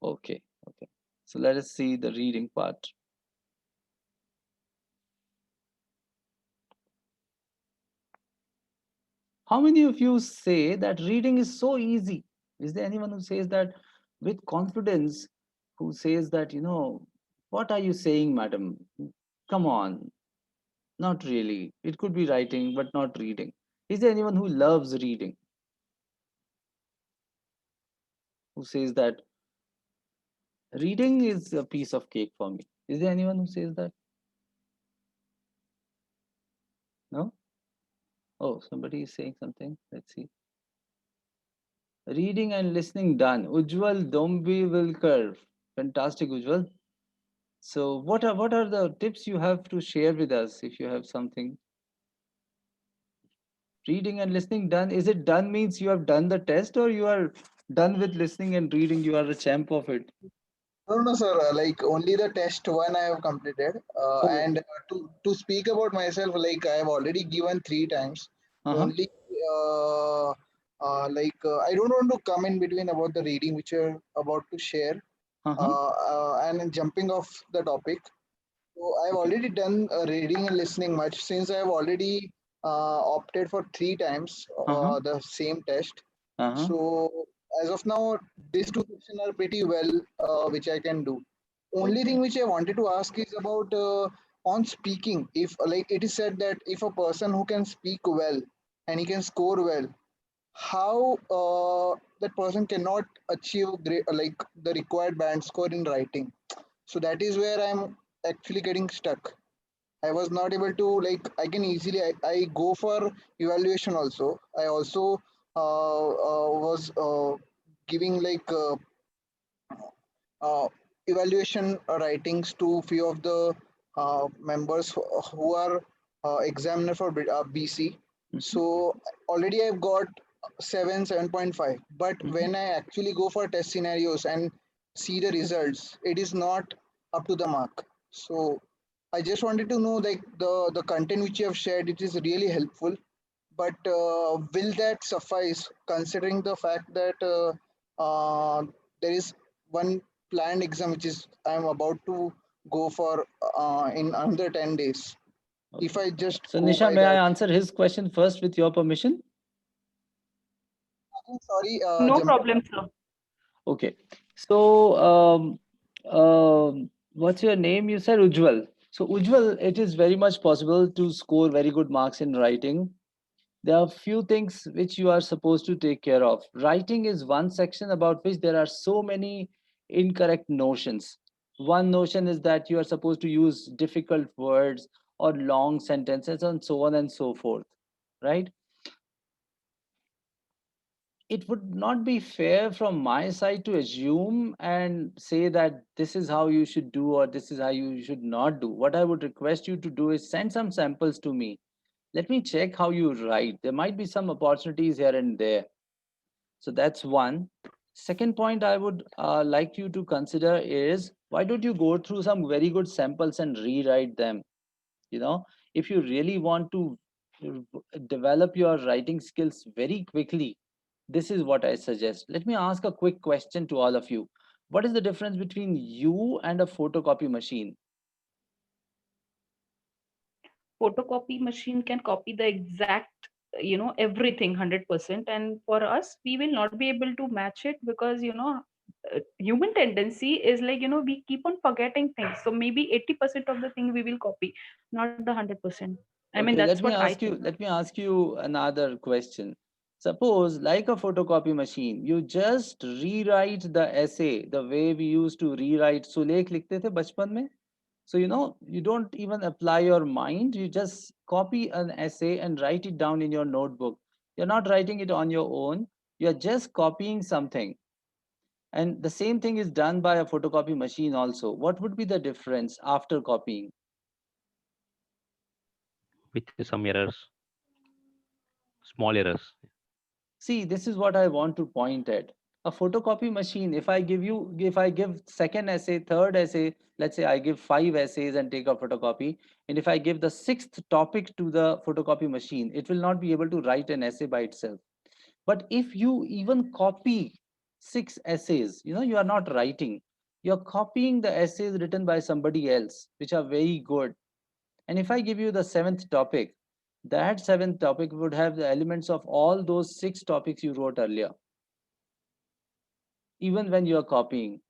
Okay, okay. So let us see the reading part. How many of you say that reading is so easy? Is there anyone who says that with confidence, who says that, what are you saying, madam? Come on, not really. It could be writing, but not reading. Is there anyone who loves reading? Who says that reading is a piece of cake for me? Is there anyone who says that? No? Oh, somebody is saying something. Let's see. Reading and listening done. Ujjwal Dombi Fantastic, Ujjwal. So what are the tips you have to share with us if you have something? Reading and listening done. Is it done means you have done the test, or you are done with listening and reading? You are a champ of it. No, no, sir. Like only the test one I have completed. Oh. And to speak about myself, like I have already given 3 times. Uh-huh. Only I don't want to come in between about the reading which you're about to share. Uh-huh. And jumping off the topic. So I've Okay. already done reading and listening much since I have already opted for 3 times Uh-huh. the same test. Uh-huh. So as of now, these two sections are pretty well, which I can do. Only Okay. thing which I wanted to ask is about on speaking. If like it is said that if a person who can speak well and he can score well, how that person cannot achieve great, like the required band score in writing. So that is where I'm actually getting stuck. I was not able to, like, I can easily I go for evaluation also. I also was giving like uh, evaluation writings to few of the members who are examiner for BC. Mhm. So already I've got 7.5. But Mhm. when I actually go for test scenarios and see the results, it is not up to the mark. So I just wanted to know, like, the content which you have shared, it is really helpful. But will that suffice considering the fact that there is one planned exam which is I'm about to go for in under 10 days? If Okay. I just So go Nisha, by may I that. answer his question first with your permission? Sorry, No problem, sir. Okay. So what's your name? You said Ujjwal. So Ujjwal, it is very much possible to score very good marks in writing. There are few things which you are supposed to take care of. Writing is one section about which there are so many incorrect notions. One notion is that you are supposed to use difficult words, or long sentences and so on and so forth, right? It would not be fair from my side to assume and say that this is how you should do or this is how you should not do. What I would request you to do is send some samples to me. Let me check how you write. There might be some opportunities here and there. So that's one. Second point I would like you to consider is, why don't you go through some very good samples and rewrite them? You know, if you really want to develop your writing skills very quickly, this is what I suggest. Let me ask a quick question to all of you. What is the difference between you and a photocopy machine? Photocopy machine can copy the exact, everything 100%, and for us we will not be able to match it because human tendency is like, we keep on forgetting things, so maybe 80% of the thing we will copy, not the 100%. I mean, Okay, that's what I think. let me ask you another question. Suppose, like a photocopy machine, you just rewrite the essay the way we used to rewrite Sulekh likhte the bachpan mein. So, you don't even apply your mind, you just copy an essay and write it down in your notebook. You're not writing it on your own, you're just copying something. And the same thing is done by a photocopy machine also. What would be the difference after copying? with some errors, small errors. See, this is what I want to point at. A photocopy machine, if I give second essay, third essay, let's say I give 5 essays and take a photocopy, and if I give the sixth topic to the photocopy machine, it will not be able to write an essay by itself. But if you even copy 6 essays, you are not writing. You're copying the essays written by somebody else, which are very good. And if I give you the seventh topic, that seventh topic would have the elements of all those 6 topics you wrote earlier, even when you are copying.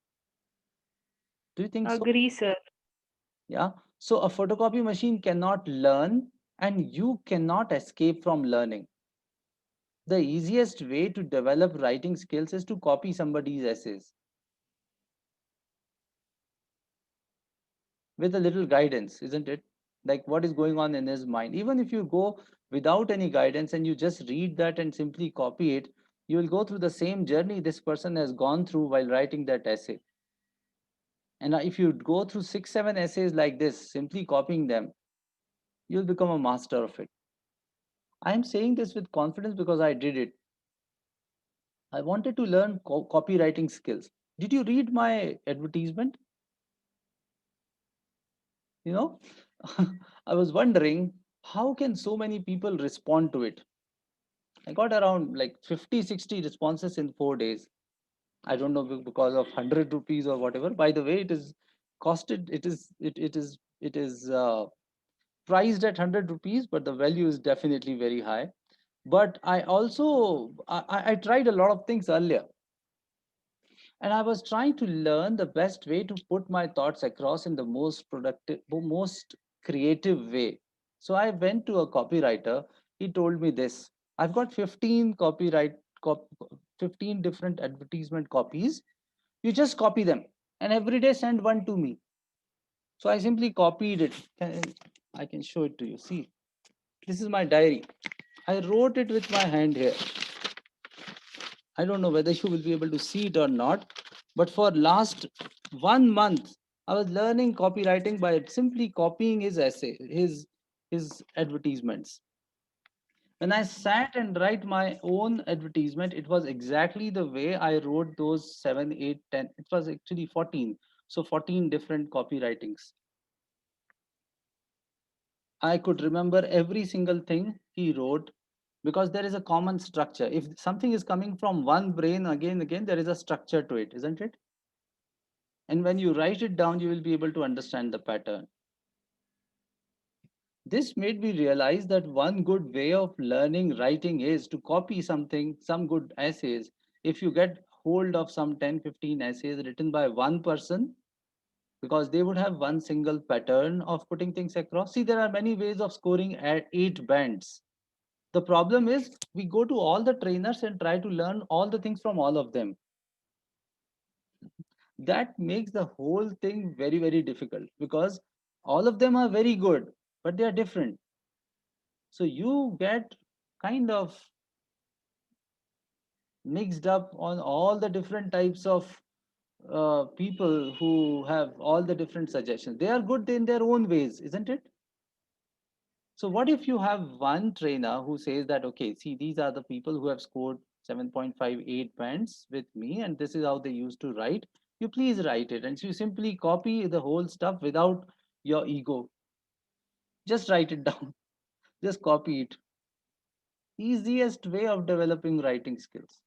Do you think so? Agree, sir. Yeah. So a photocopy machine cannot learn, and you cannot escape from learning. The easiest way to develop writing skills is to copy somebody's essays with a little guidance, isn't it? Like what is going on in his mind. Even if you go without any guidance and you just read that and simply copy it, you will go through the same journey this person has gone through while writing that essay. And if you go through 6, 7 essays like this, simply copying them, you'll become a master of it. I am saying this with confidence because I did it. I wanted to learn copywriting skills. Did you read my advertisement? You know, I was wondering, how can so many people respond to it? I got around like 50, 60 responses in 4 days. I don't know because of 100 rupees or whatever. By the way, it is costed, it is priced at 100 rupees, but the value is definitely very high. But I also, I tried a lot of things earlier, and I was trying to learn the best way to put my thoughts across in the most productive, most creative way. So I went to a copywriter. He told me this: I've got 15 cop, 15 different advertisement copies. You just copy them and every day send one to me. So I simply copied it. I can show it to you. See, this is my diary. I wrote it with my hand here. I don't know whether you will be able to see it or not, but for last 1 month, I was learning copywriting by simply copying his essay, his advertisements. When I sat and write my own advertisement, it was exactly the way I wrote those 7, 8, 10. It was actually 14. So 14 different copywritings. I could remember every single thing he wrote because there is a common structure. If something is coming from one brain again, there is a structure to it, isn't it? And when you write it down, you will be able to understand the pattern. This made me realize that one good way of learning writing is to copy something, some good essays. If you get hold of some 10, 15 essays written by one person, because they would have one single pattern of putting things across. See, there are many ways of scoring at 8 bands. The problem is we go to all the trainers and try to learn all the things from all of them. That makes the whole thing very, very difficult because all of them are very good, but they are different. So you get kind of mixed up on all the different types of people who have all the different suggestions. They are good in their own ways, isn't it? So what if you have one trainer who says that, okay, see, these are the people who have scored 7.58 bands with me, and this is how they used to write. You please write it. And so you simply copy the whole stuff without your ego. Just write it down. Just copy it. Easiest way of developing writing skills.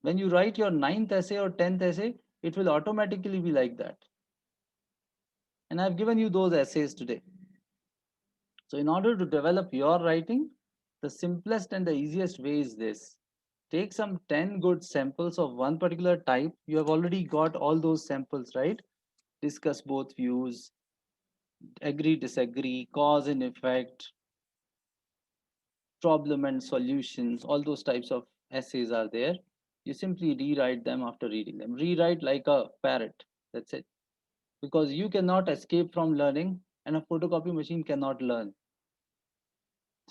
When you write your 9th essay or 10th essay, it will automatically be like that. And I've given you those essays today. So in order to develop your writing, the simplest and the easiest way is this. Take some 10 good samples of one particular type. You have already got all those samples, right? Discuss both views, agree, disagree, cause and effect, problem and solutions, all those types of essays are there. You simply rewrite them after reading them. Rewrite like a parrot. That's it. Because you cannot escape from learning, and a photocopy machine cannot learn.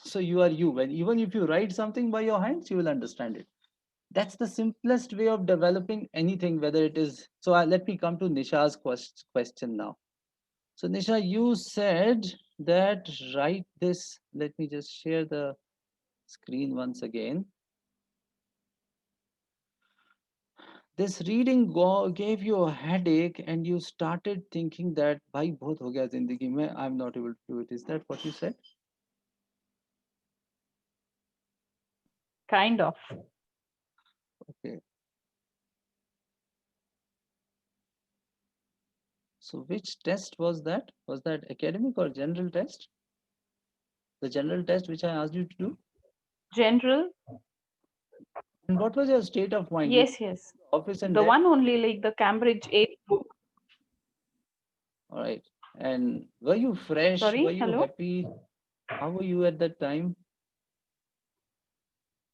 So you are you. When even if you write something by your hands, you will understand it. That's the simplest way of developing anything, whether it is. So let me come to Nisha's question now. So Nisha, you said that write this. Let me just share the screen once again. This reading gave you a headache, and you started thinking that bhai bahut ho gaya zindagi mein, I'm not able to do it. Is that what you said? Kind of. Okay. So which test was that? Was that academic or general test? The general test which I asked you to do? General. And what was your state of mind? You Yes, yes. office and The then? one only, like the Cambridge 8 book. All right. And were you fresh? Sorry, Were you hello? happy? How were you at that time?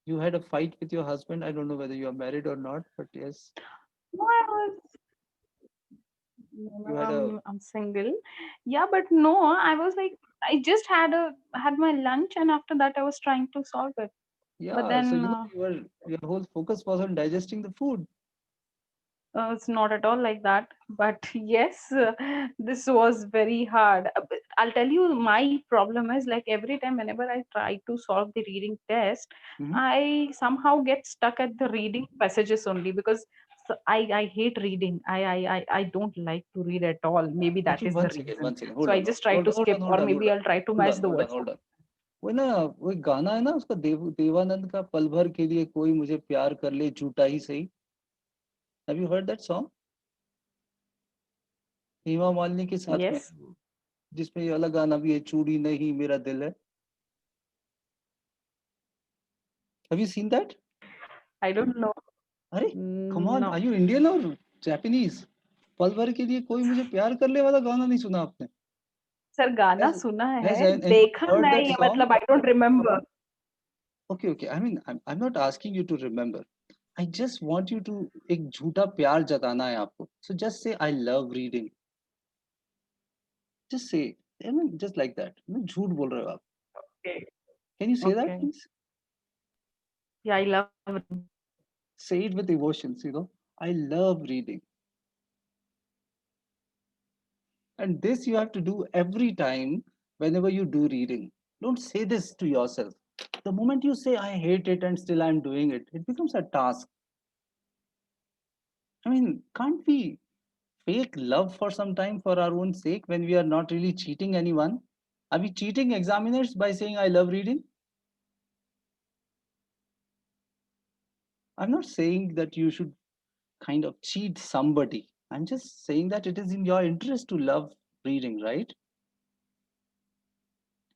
You had a fight with your husband. I don't know whether you are married or not, but yes, No, I was you had a. I'm single. Yeah, but no, I was like I just had my lunch, and after that I was trying to solve it. But Yeah, so then your whole focus was on digesting the food. it's not at all like that. But yes, this was very hard. But I'll tell you, my problem is like every time whenever I try to solve the reading test, Mhm. I somehow get stuck at the reading passages only because I hate reading. I don't like to read at all. Maybe that Actually, is the one second, reason. 1 second. So Hold I on, just try to skip, or maybe I'll try to match the hold on, words. hold on. वो ना वो एक गाना है ना उसका देवानंद का पल भर के लिए कोई मुझे प्यार कर ले झूठा ही सही. Have you heard that song? Hema Malini के साथ में Yes, जिसमें ये वाला गाना भी है चूड़ी नहीं मेरा दिल है. Have you seen that? I don't know. अरे come on, No, are you Indian or Japanese? पल भर के लिए कोई मुझे प्यार कर ले वाला गाना नहीं सुना आपने? sir, गाना Has सुना has है, anyone देखा heard that नहीं, song? मतलब I don't remember. Okay. I mean, I'm not asking you to remember. I just want you to एक झूठा प्यार जताना है आपको. So just say I love reading. Just say, I mean, just like that. झूठ बोल रहे हो आप. Okay, Can you say that, okay. please? Yeah, I love it. Say it with emotions. I love reading. And this you have to do every time whenever you do reading. Don't say this to yourself. The moment you say I hate it and still I'm doing it, it becomes a task. I mean, can't we fake love for some time for our own sake when we are not really cheating anyone? Are we cheating examiners by saying I love reading? I'm not saying that you should kind of cheat somebody. I'm just saying that it is in your interest to love reading, right?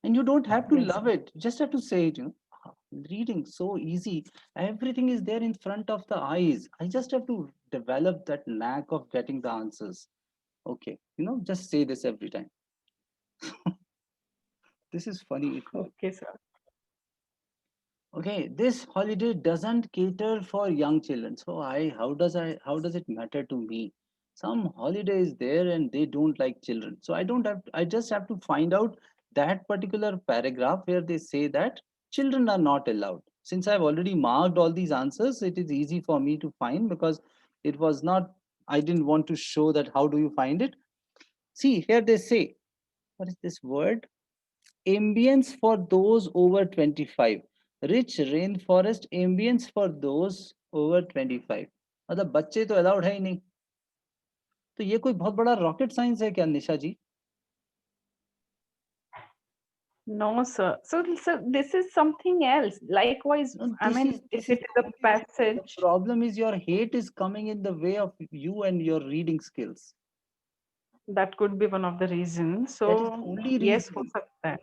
And you don't have to Yes. love it. You just have to say it. "Ah, reading so easy. Everything is there in front of the eyes. I just have to develop that knack of getting the answers. Okay, just say this every time. This is funny. Okay, sir. Okay, this holiday doesn't cater for young children. So how does it matter to me? Some holiday is there and they don't like children. So I just have to find out that particular paragraph where they say that children are not allowed. Since I've already marked all these answers, it is easy for me to find, because it was not, I didn't want to show that how do you find it. See, here they say, what is this word? Ambience for those over 25. Rich rainforest ambience for those over 25. मतलब बच्चे तो allowed है ही नहीं. तो ये कोई बहुत बड़ा रॉकेट साइंस है क्या निशा जी? No, sir. So this is something else. Likewise, No, I mean, if it is a passage, the problem is your hate is coming in the way of you and your reading skills. that could be one of the reasons. That is So only yes, हो reason. सकता है.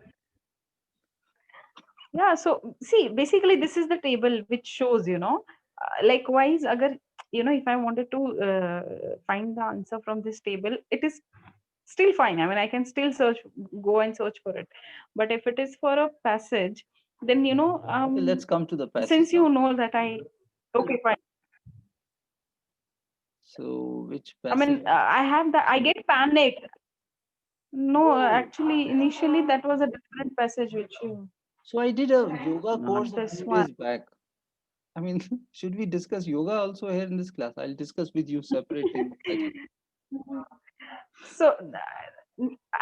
Yeah, so see, basically this is the table which shows, likewise, agar, if I wanted to find the answer from this table, it is still fine. I mean, I can still go and search for it. But if it is for a passage, then, Okay, let's come to the passage. since you know that okay, fine. So which I passage? mean, I get panicked. No, actually, initially that was a different passage which you. So I did a yoga Not course a this few one. days back. I mean, should we discuss yoga also here in this class? I'll discuss with you separately. So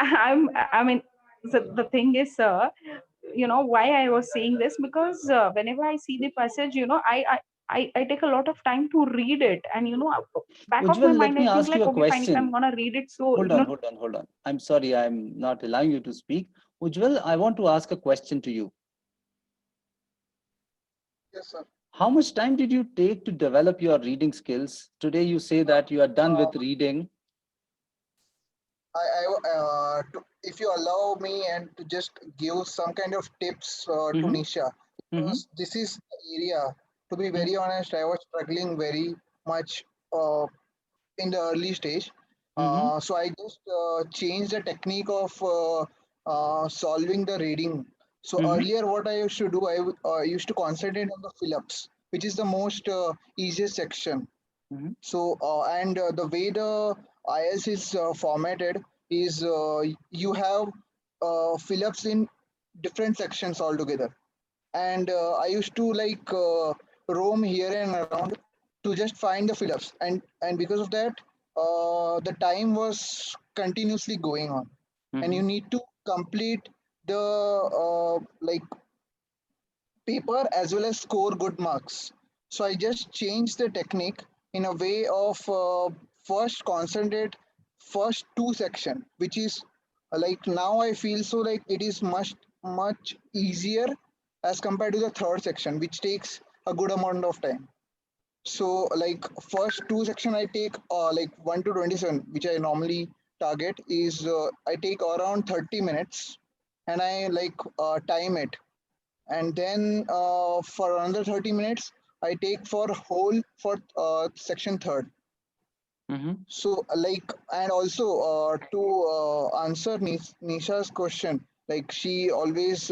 I mean, the thing is, why I was saying this, because whenever I see the passage, I take a lot of time to read it, and back of my Ujjwal, let mind me I think ask you like, a okay, fine, if I'm question. gonna read it, so Hold on. I'm sorry, I'm not allowing you to speak. Ujjwal, I want to ask a question to you. Yes, sir. How much time did you take to develop your reading skills? Today you say that you are done with reading. If you allow me and to just give some kind of tips to Mhm. Nisha, because this is the area. To be very honest, I was struggling very much in the early stage. So I just changed the technique of solving the reading. So earlier, what I used to do, I used to concentrate on the fill-ups, which is the most easiest section. So and the way the IELTS is formatted is you have fill-ups in different sections altogether, and I used to like roam here and around to just find the fill-ups, and because of that, the time was continuously going on, and you need to complete the like paper as well as score good marks. So I just changed the technique in a way of first concentrate first two section, which is like now I feel so like it is much easier as compared to the third section, which takes a good amount of time. So like first two section I take like 1 to 27, which I normally target is I take around 30 minutes and I like time it, and then for another 30 minutes I take for whole for section third. So like, and also to answer Nisha's question, like she always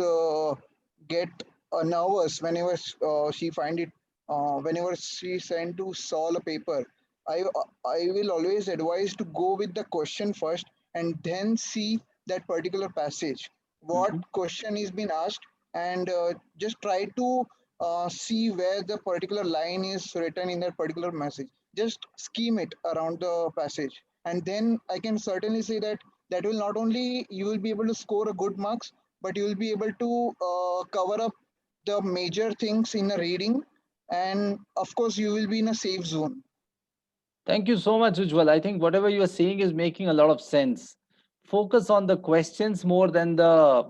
get nervous whenever she find it whenever she's trying to solve a paper. I will always advise to go with the question first and then see that particular passage, what question is being asked, and just try to see where the particular line is written in that particular message. Just scheme it around the passage, and then I can certainly say that that will not only you will be able to score a good marks, but you will be able to cover up the major things in a reading, and of course you will be in a safe zone. Thank you so much, Ujjwal. I think whatever you are saying is making a lot of sense. Focus on the questions more than the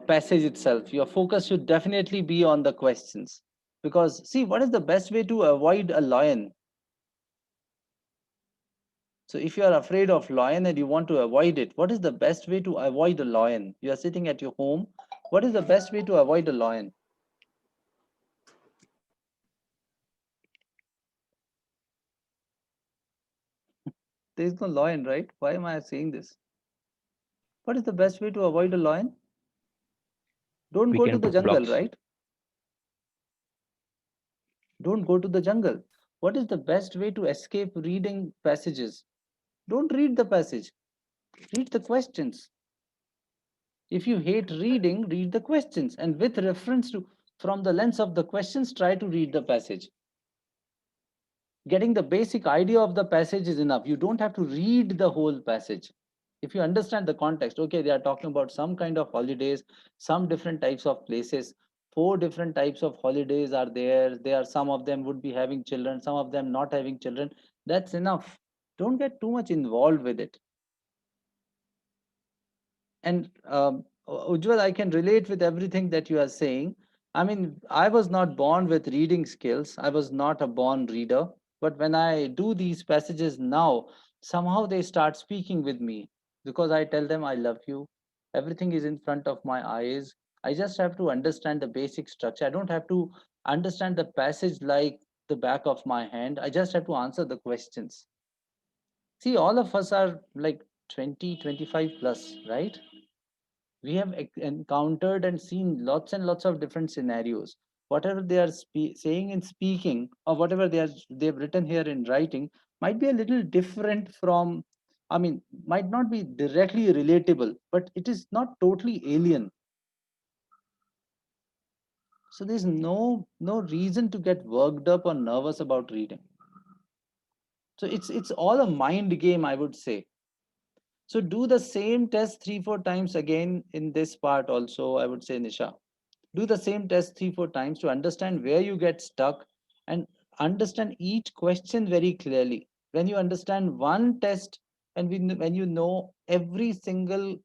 passage itself. Your focus should definitely be on the questions. Because, see, what is the best way to avoid a lion? So, if you are afraid of lion and you want to avoid it, what is the best way to avoid a lion? You are sitting at your home. What is the best way to avoid a lion? There is no lion, right? Why am I saying this? What is the best way to avoid a lion? Don't We go can to the put jungle, blocks. right? Don't go to the jungle. What is the best way to escape reading passages? Don't read the passage, read the questions. If you hate reading, read the questions, and with reference to, from the lens of the questions, try to read the passage. Getting the basic idea of the passage is enough. You don't have to read the whole passage. If you understand the context, okay, they are talking about some kind of holidays, some different types of places, 4 different types of holidays are there. Some of them would be having children, some of them not having children. That's enough. Don't get too much involved with it. And Ujjwal, I can relate with everything that you are saying. I mean, I was not born with reading skills. I was not a born reader. But when I do these passages now, somehow they start speaking with me because I tell them, I love you. Everything is in front of my eyes. I just have to understand the basic structure. I don't have to understand the passage like the back of my hand. I just have to answer the questions. See, all of us are like 20, 25 plus, right? We have encountered and seen lots and lots of different scenarios. Whatever they are saying in speaking, or whatever they've written here in writing, might be a little different from, I mean, might not be directly relatable, but it is not totally alien. So there's no reason to get worked up or nervous about reading. So it's all a mind game, I would say. So do the same test 3-4 times again in this part also, I would say, Nisha. Do the same test 3-4 times to understand where you get stuck and understand each question very clearly. When you understand one test and when you know every single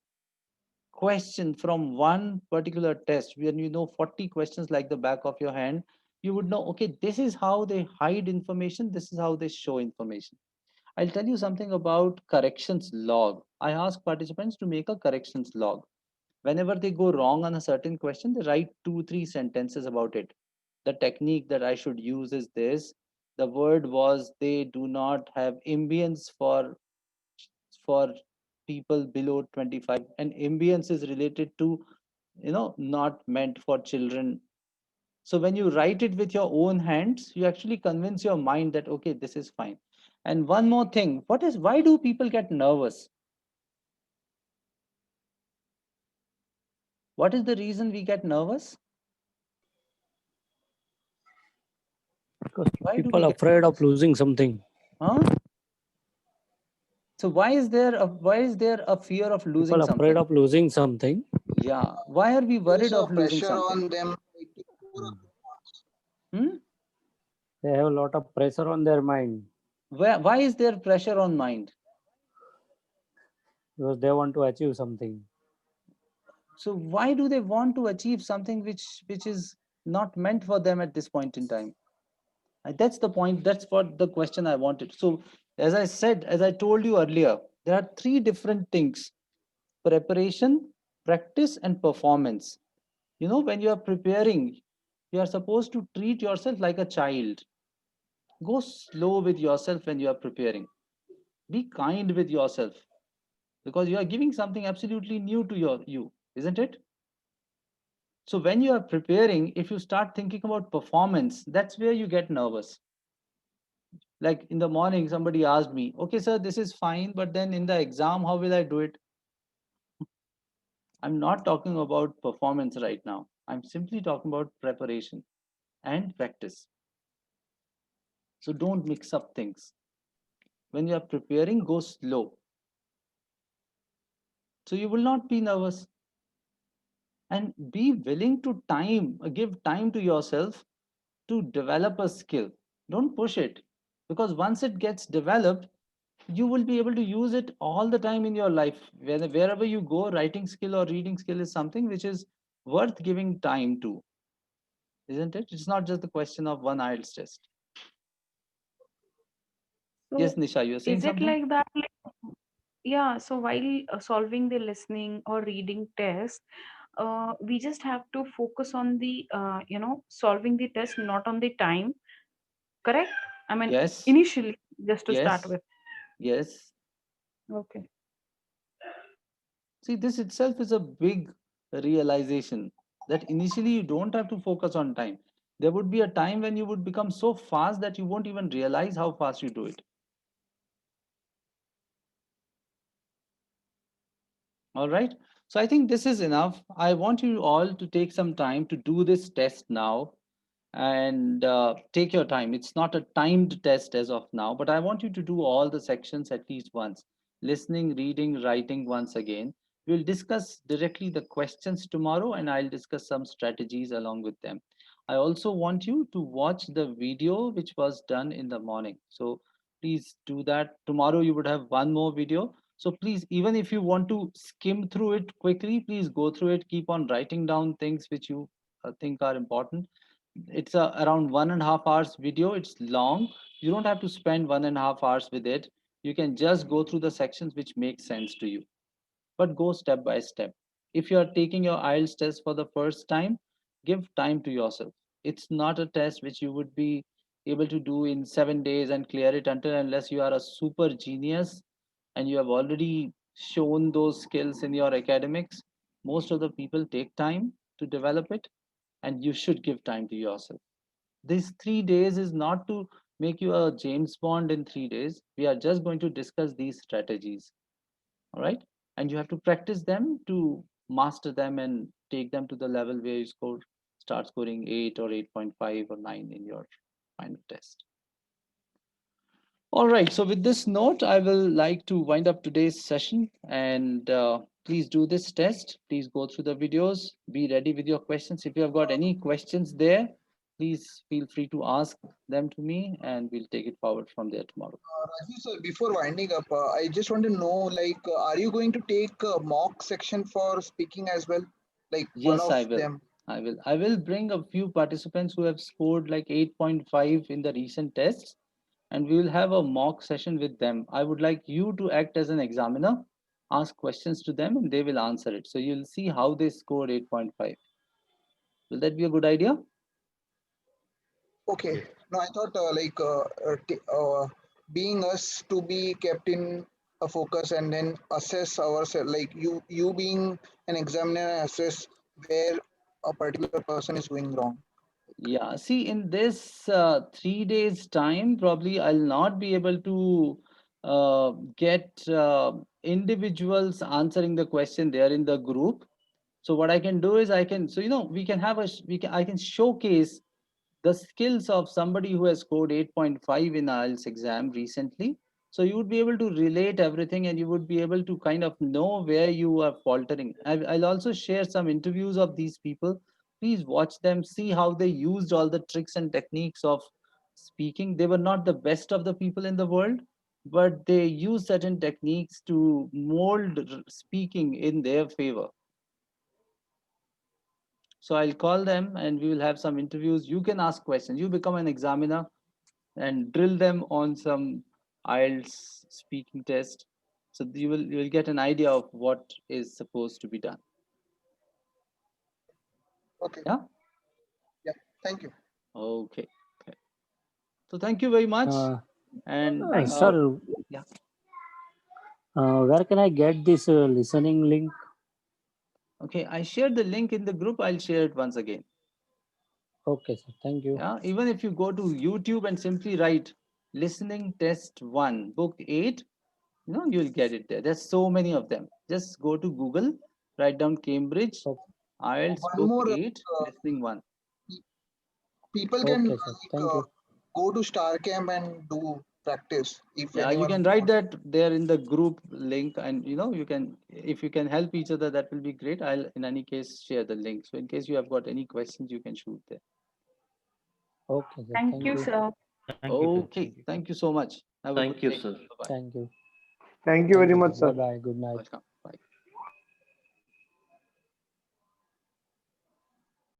question from one particular test, when you know 40 questions like the back of your hand, you would know, okay, this is how they hide information, this is how they show information. I'll tell you something about corrections log. I ask participants to make a corrections log. Whenever they go wrong on a certain question, they write 2-3 sentences about it. The technique that I should use is this. The word was they do not have ambience for people below 25, and ambience is related to, not meant for children. So when you write it with your own hands, you actually convince your mind that okay, this is fine. And one more thing, why do people get nervous? What is the reason we get nervous? Because Why do people we are get afraid of nervous? losing something. Huh? So why is there a fear of losing People are afraid something? of losing something. Yeah. Why are we worried Also of losing pressure something? on them like, to score a good marks. Hmm? They have a lot of pressure on their mind Why is there pressure on mind? because they want to achieve something. So why do they want to achieve something which is not meant for them at this point in time? That's the point. That's what the question I wanted. So as I told you earlier, there are 3 different things: preparation, practice, and performance. When you are preparing, you are supposed to treat yourself like a child. Go slow with yourself when you are preparing. Be kind with yourself because you are giving something absolutely new to you, isn't it? So when you are preparing, if you start thinking about performance, that's where you get nervous. Like in the morning, somebody asked me, okay, sir, this is fine, but then in the exam, how will I do it? I'm not talking about performance right now. I'm simply talking about preparation and practice. So don't mix up things. When you are preparing, go slow. So you will not be nervous. And be willing to give time to yourself to develop a skill. Don't push it. Because once it gets developed, you will be able to use it all the time in your life. Wherever you go, writing skill or reading skill is something which is worth giving time to, isn't it? It's not just the question of one IELTS test. Yes, So Nisha, you're saying is it something? like that? Yeah, so while solving the listening or reading test, we just have to focus on the, solving the test, not on the time, correct? I mean, Yes, initially, just to start yes, with. yes. Okay. See, this itself is a big realization that initially you don't have to focus on time. there would be a time when you would become so fast that you won't even realize how fast you do it. All right. So I think this is enough. I want you all to take some time to do this test now, and take your time. It's not a timed test as of now, but I want you to do all the sections at least once. Listening, reading, writing once again. We'll discuss directly the questions tomorrow, and I'll discuss some strategies along with them. I also want you to watch the video which was done in the morning. So please do that. Tomorrow you would have one more video. So please, even if you want to skim through it quickly, please go through it. Keep on writing down things which you think are important. It's a around 1.5 hours video. It's long. You don't have to spend 1.5 hours with it. You can just go through the sections which make sense to you, but go step by step. If you are taking your IELTS test for the first time, give time to yourself. It's not a test which you would be able to do in 7 days and clear it, until unless you are a super genius and you have already shown those skills in your academics. Most of the people take time to develop it, and you should give time to yourself. This 3 days is not to make you a James Bond in 3 days. We are just going to discuss these strategies. All right. And you have to practice them to master them and take them to the level where you start scoring 8 or 8.5 or 9 in your final test. All right. So with this note, I will like to wind up today's session, and please do this test. Please go through the videos. Be ready with your questions. If you have got any questions there, please feel free to ask them to me, and we'll take it forward from there tomorrow. Raju sir, before winding up, I just want to know, like, are you going to take a mock section for speaking as well? Like one Yes, of I will. them. I will bring a few participants who have scored like 8.5 in the recent tests, and we will have a mock session with them. I would like you to act as an examiner, ask questions to them, and they will answer it. So you'll see how they scored 8.5. Will that be a good idea? Okay. No, I thought being us to be kept in a focus and then assess ourselves. Like you being an examiner, and assess where a particular person is going wrong. Yeah, see, in this 3 days time, probably I'll not be able to get individuals answering the question there in the group. So what I can do is we can have I can showcase the skills of somebody who has scored 8.5 in IELTS exam recently. So you would be able to relate everything, and you would be able to kind of know where you are faltering. I'll also share some interviews of these people. Please watch them, see how they used all the tricks and techniques of speaking. They were not the best of the people in the world, but they used certain techniques to mold speaking in their favor. So I'll call them and we will have some interviews. You can ask questions. You become an examiner and drill them on some IELTS speaking test. So you will get an idea of what is supposed to be done. Okay. Yeah. Yeah. Thank you. Okay. Okay. So thank you very much. And Sir, yeah. where can I get this listening link? Okay, I shared the link in the group. I'll share it once again. Okay, sir. Thank you. Yeah. Even if you go to YouTube and simply write listening test 1 book 8, you'll get it there. There's so many of them. Just go to Google, write down Cambridge Okay. IELTS One book more. 8 listening 1. People can Okay, sir. Thank you. go to Star Camp and do practice if Yeah, you anyone can write wants. that there in the group link, and you can, if you can help each other, that will be great. I'll in any case share the link. So in case you have got any questions, you can shoot there. Okay, sir. Thank Thank you, you. sir. Thank you, sir. Okay, thank you so much. Have a Thank good you, day. sir. Bye-bye. Thank you. Thank you very much, Bye sir. bye. Good night. Welcome.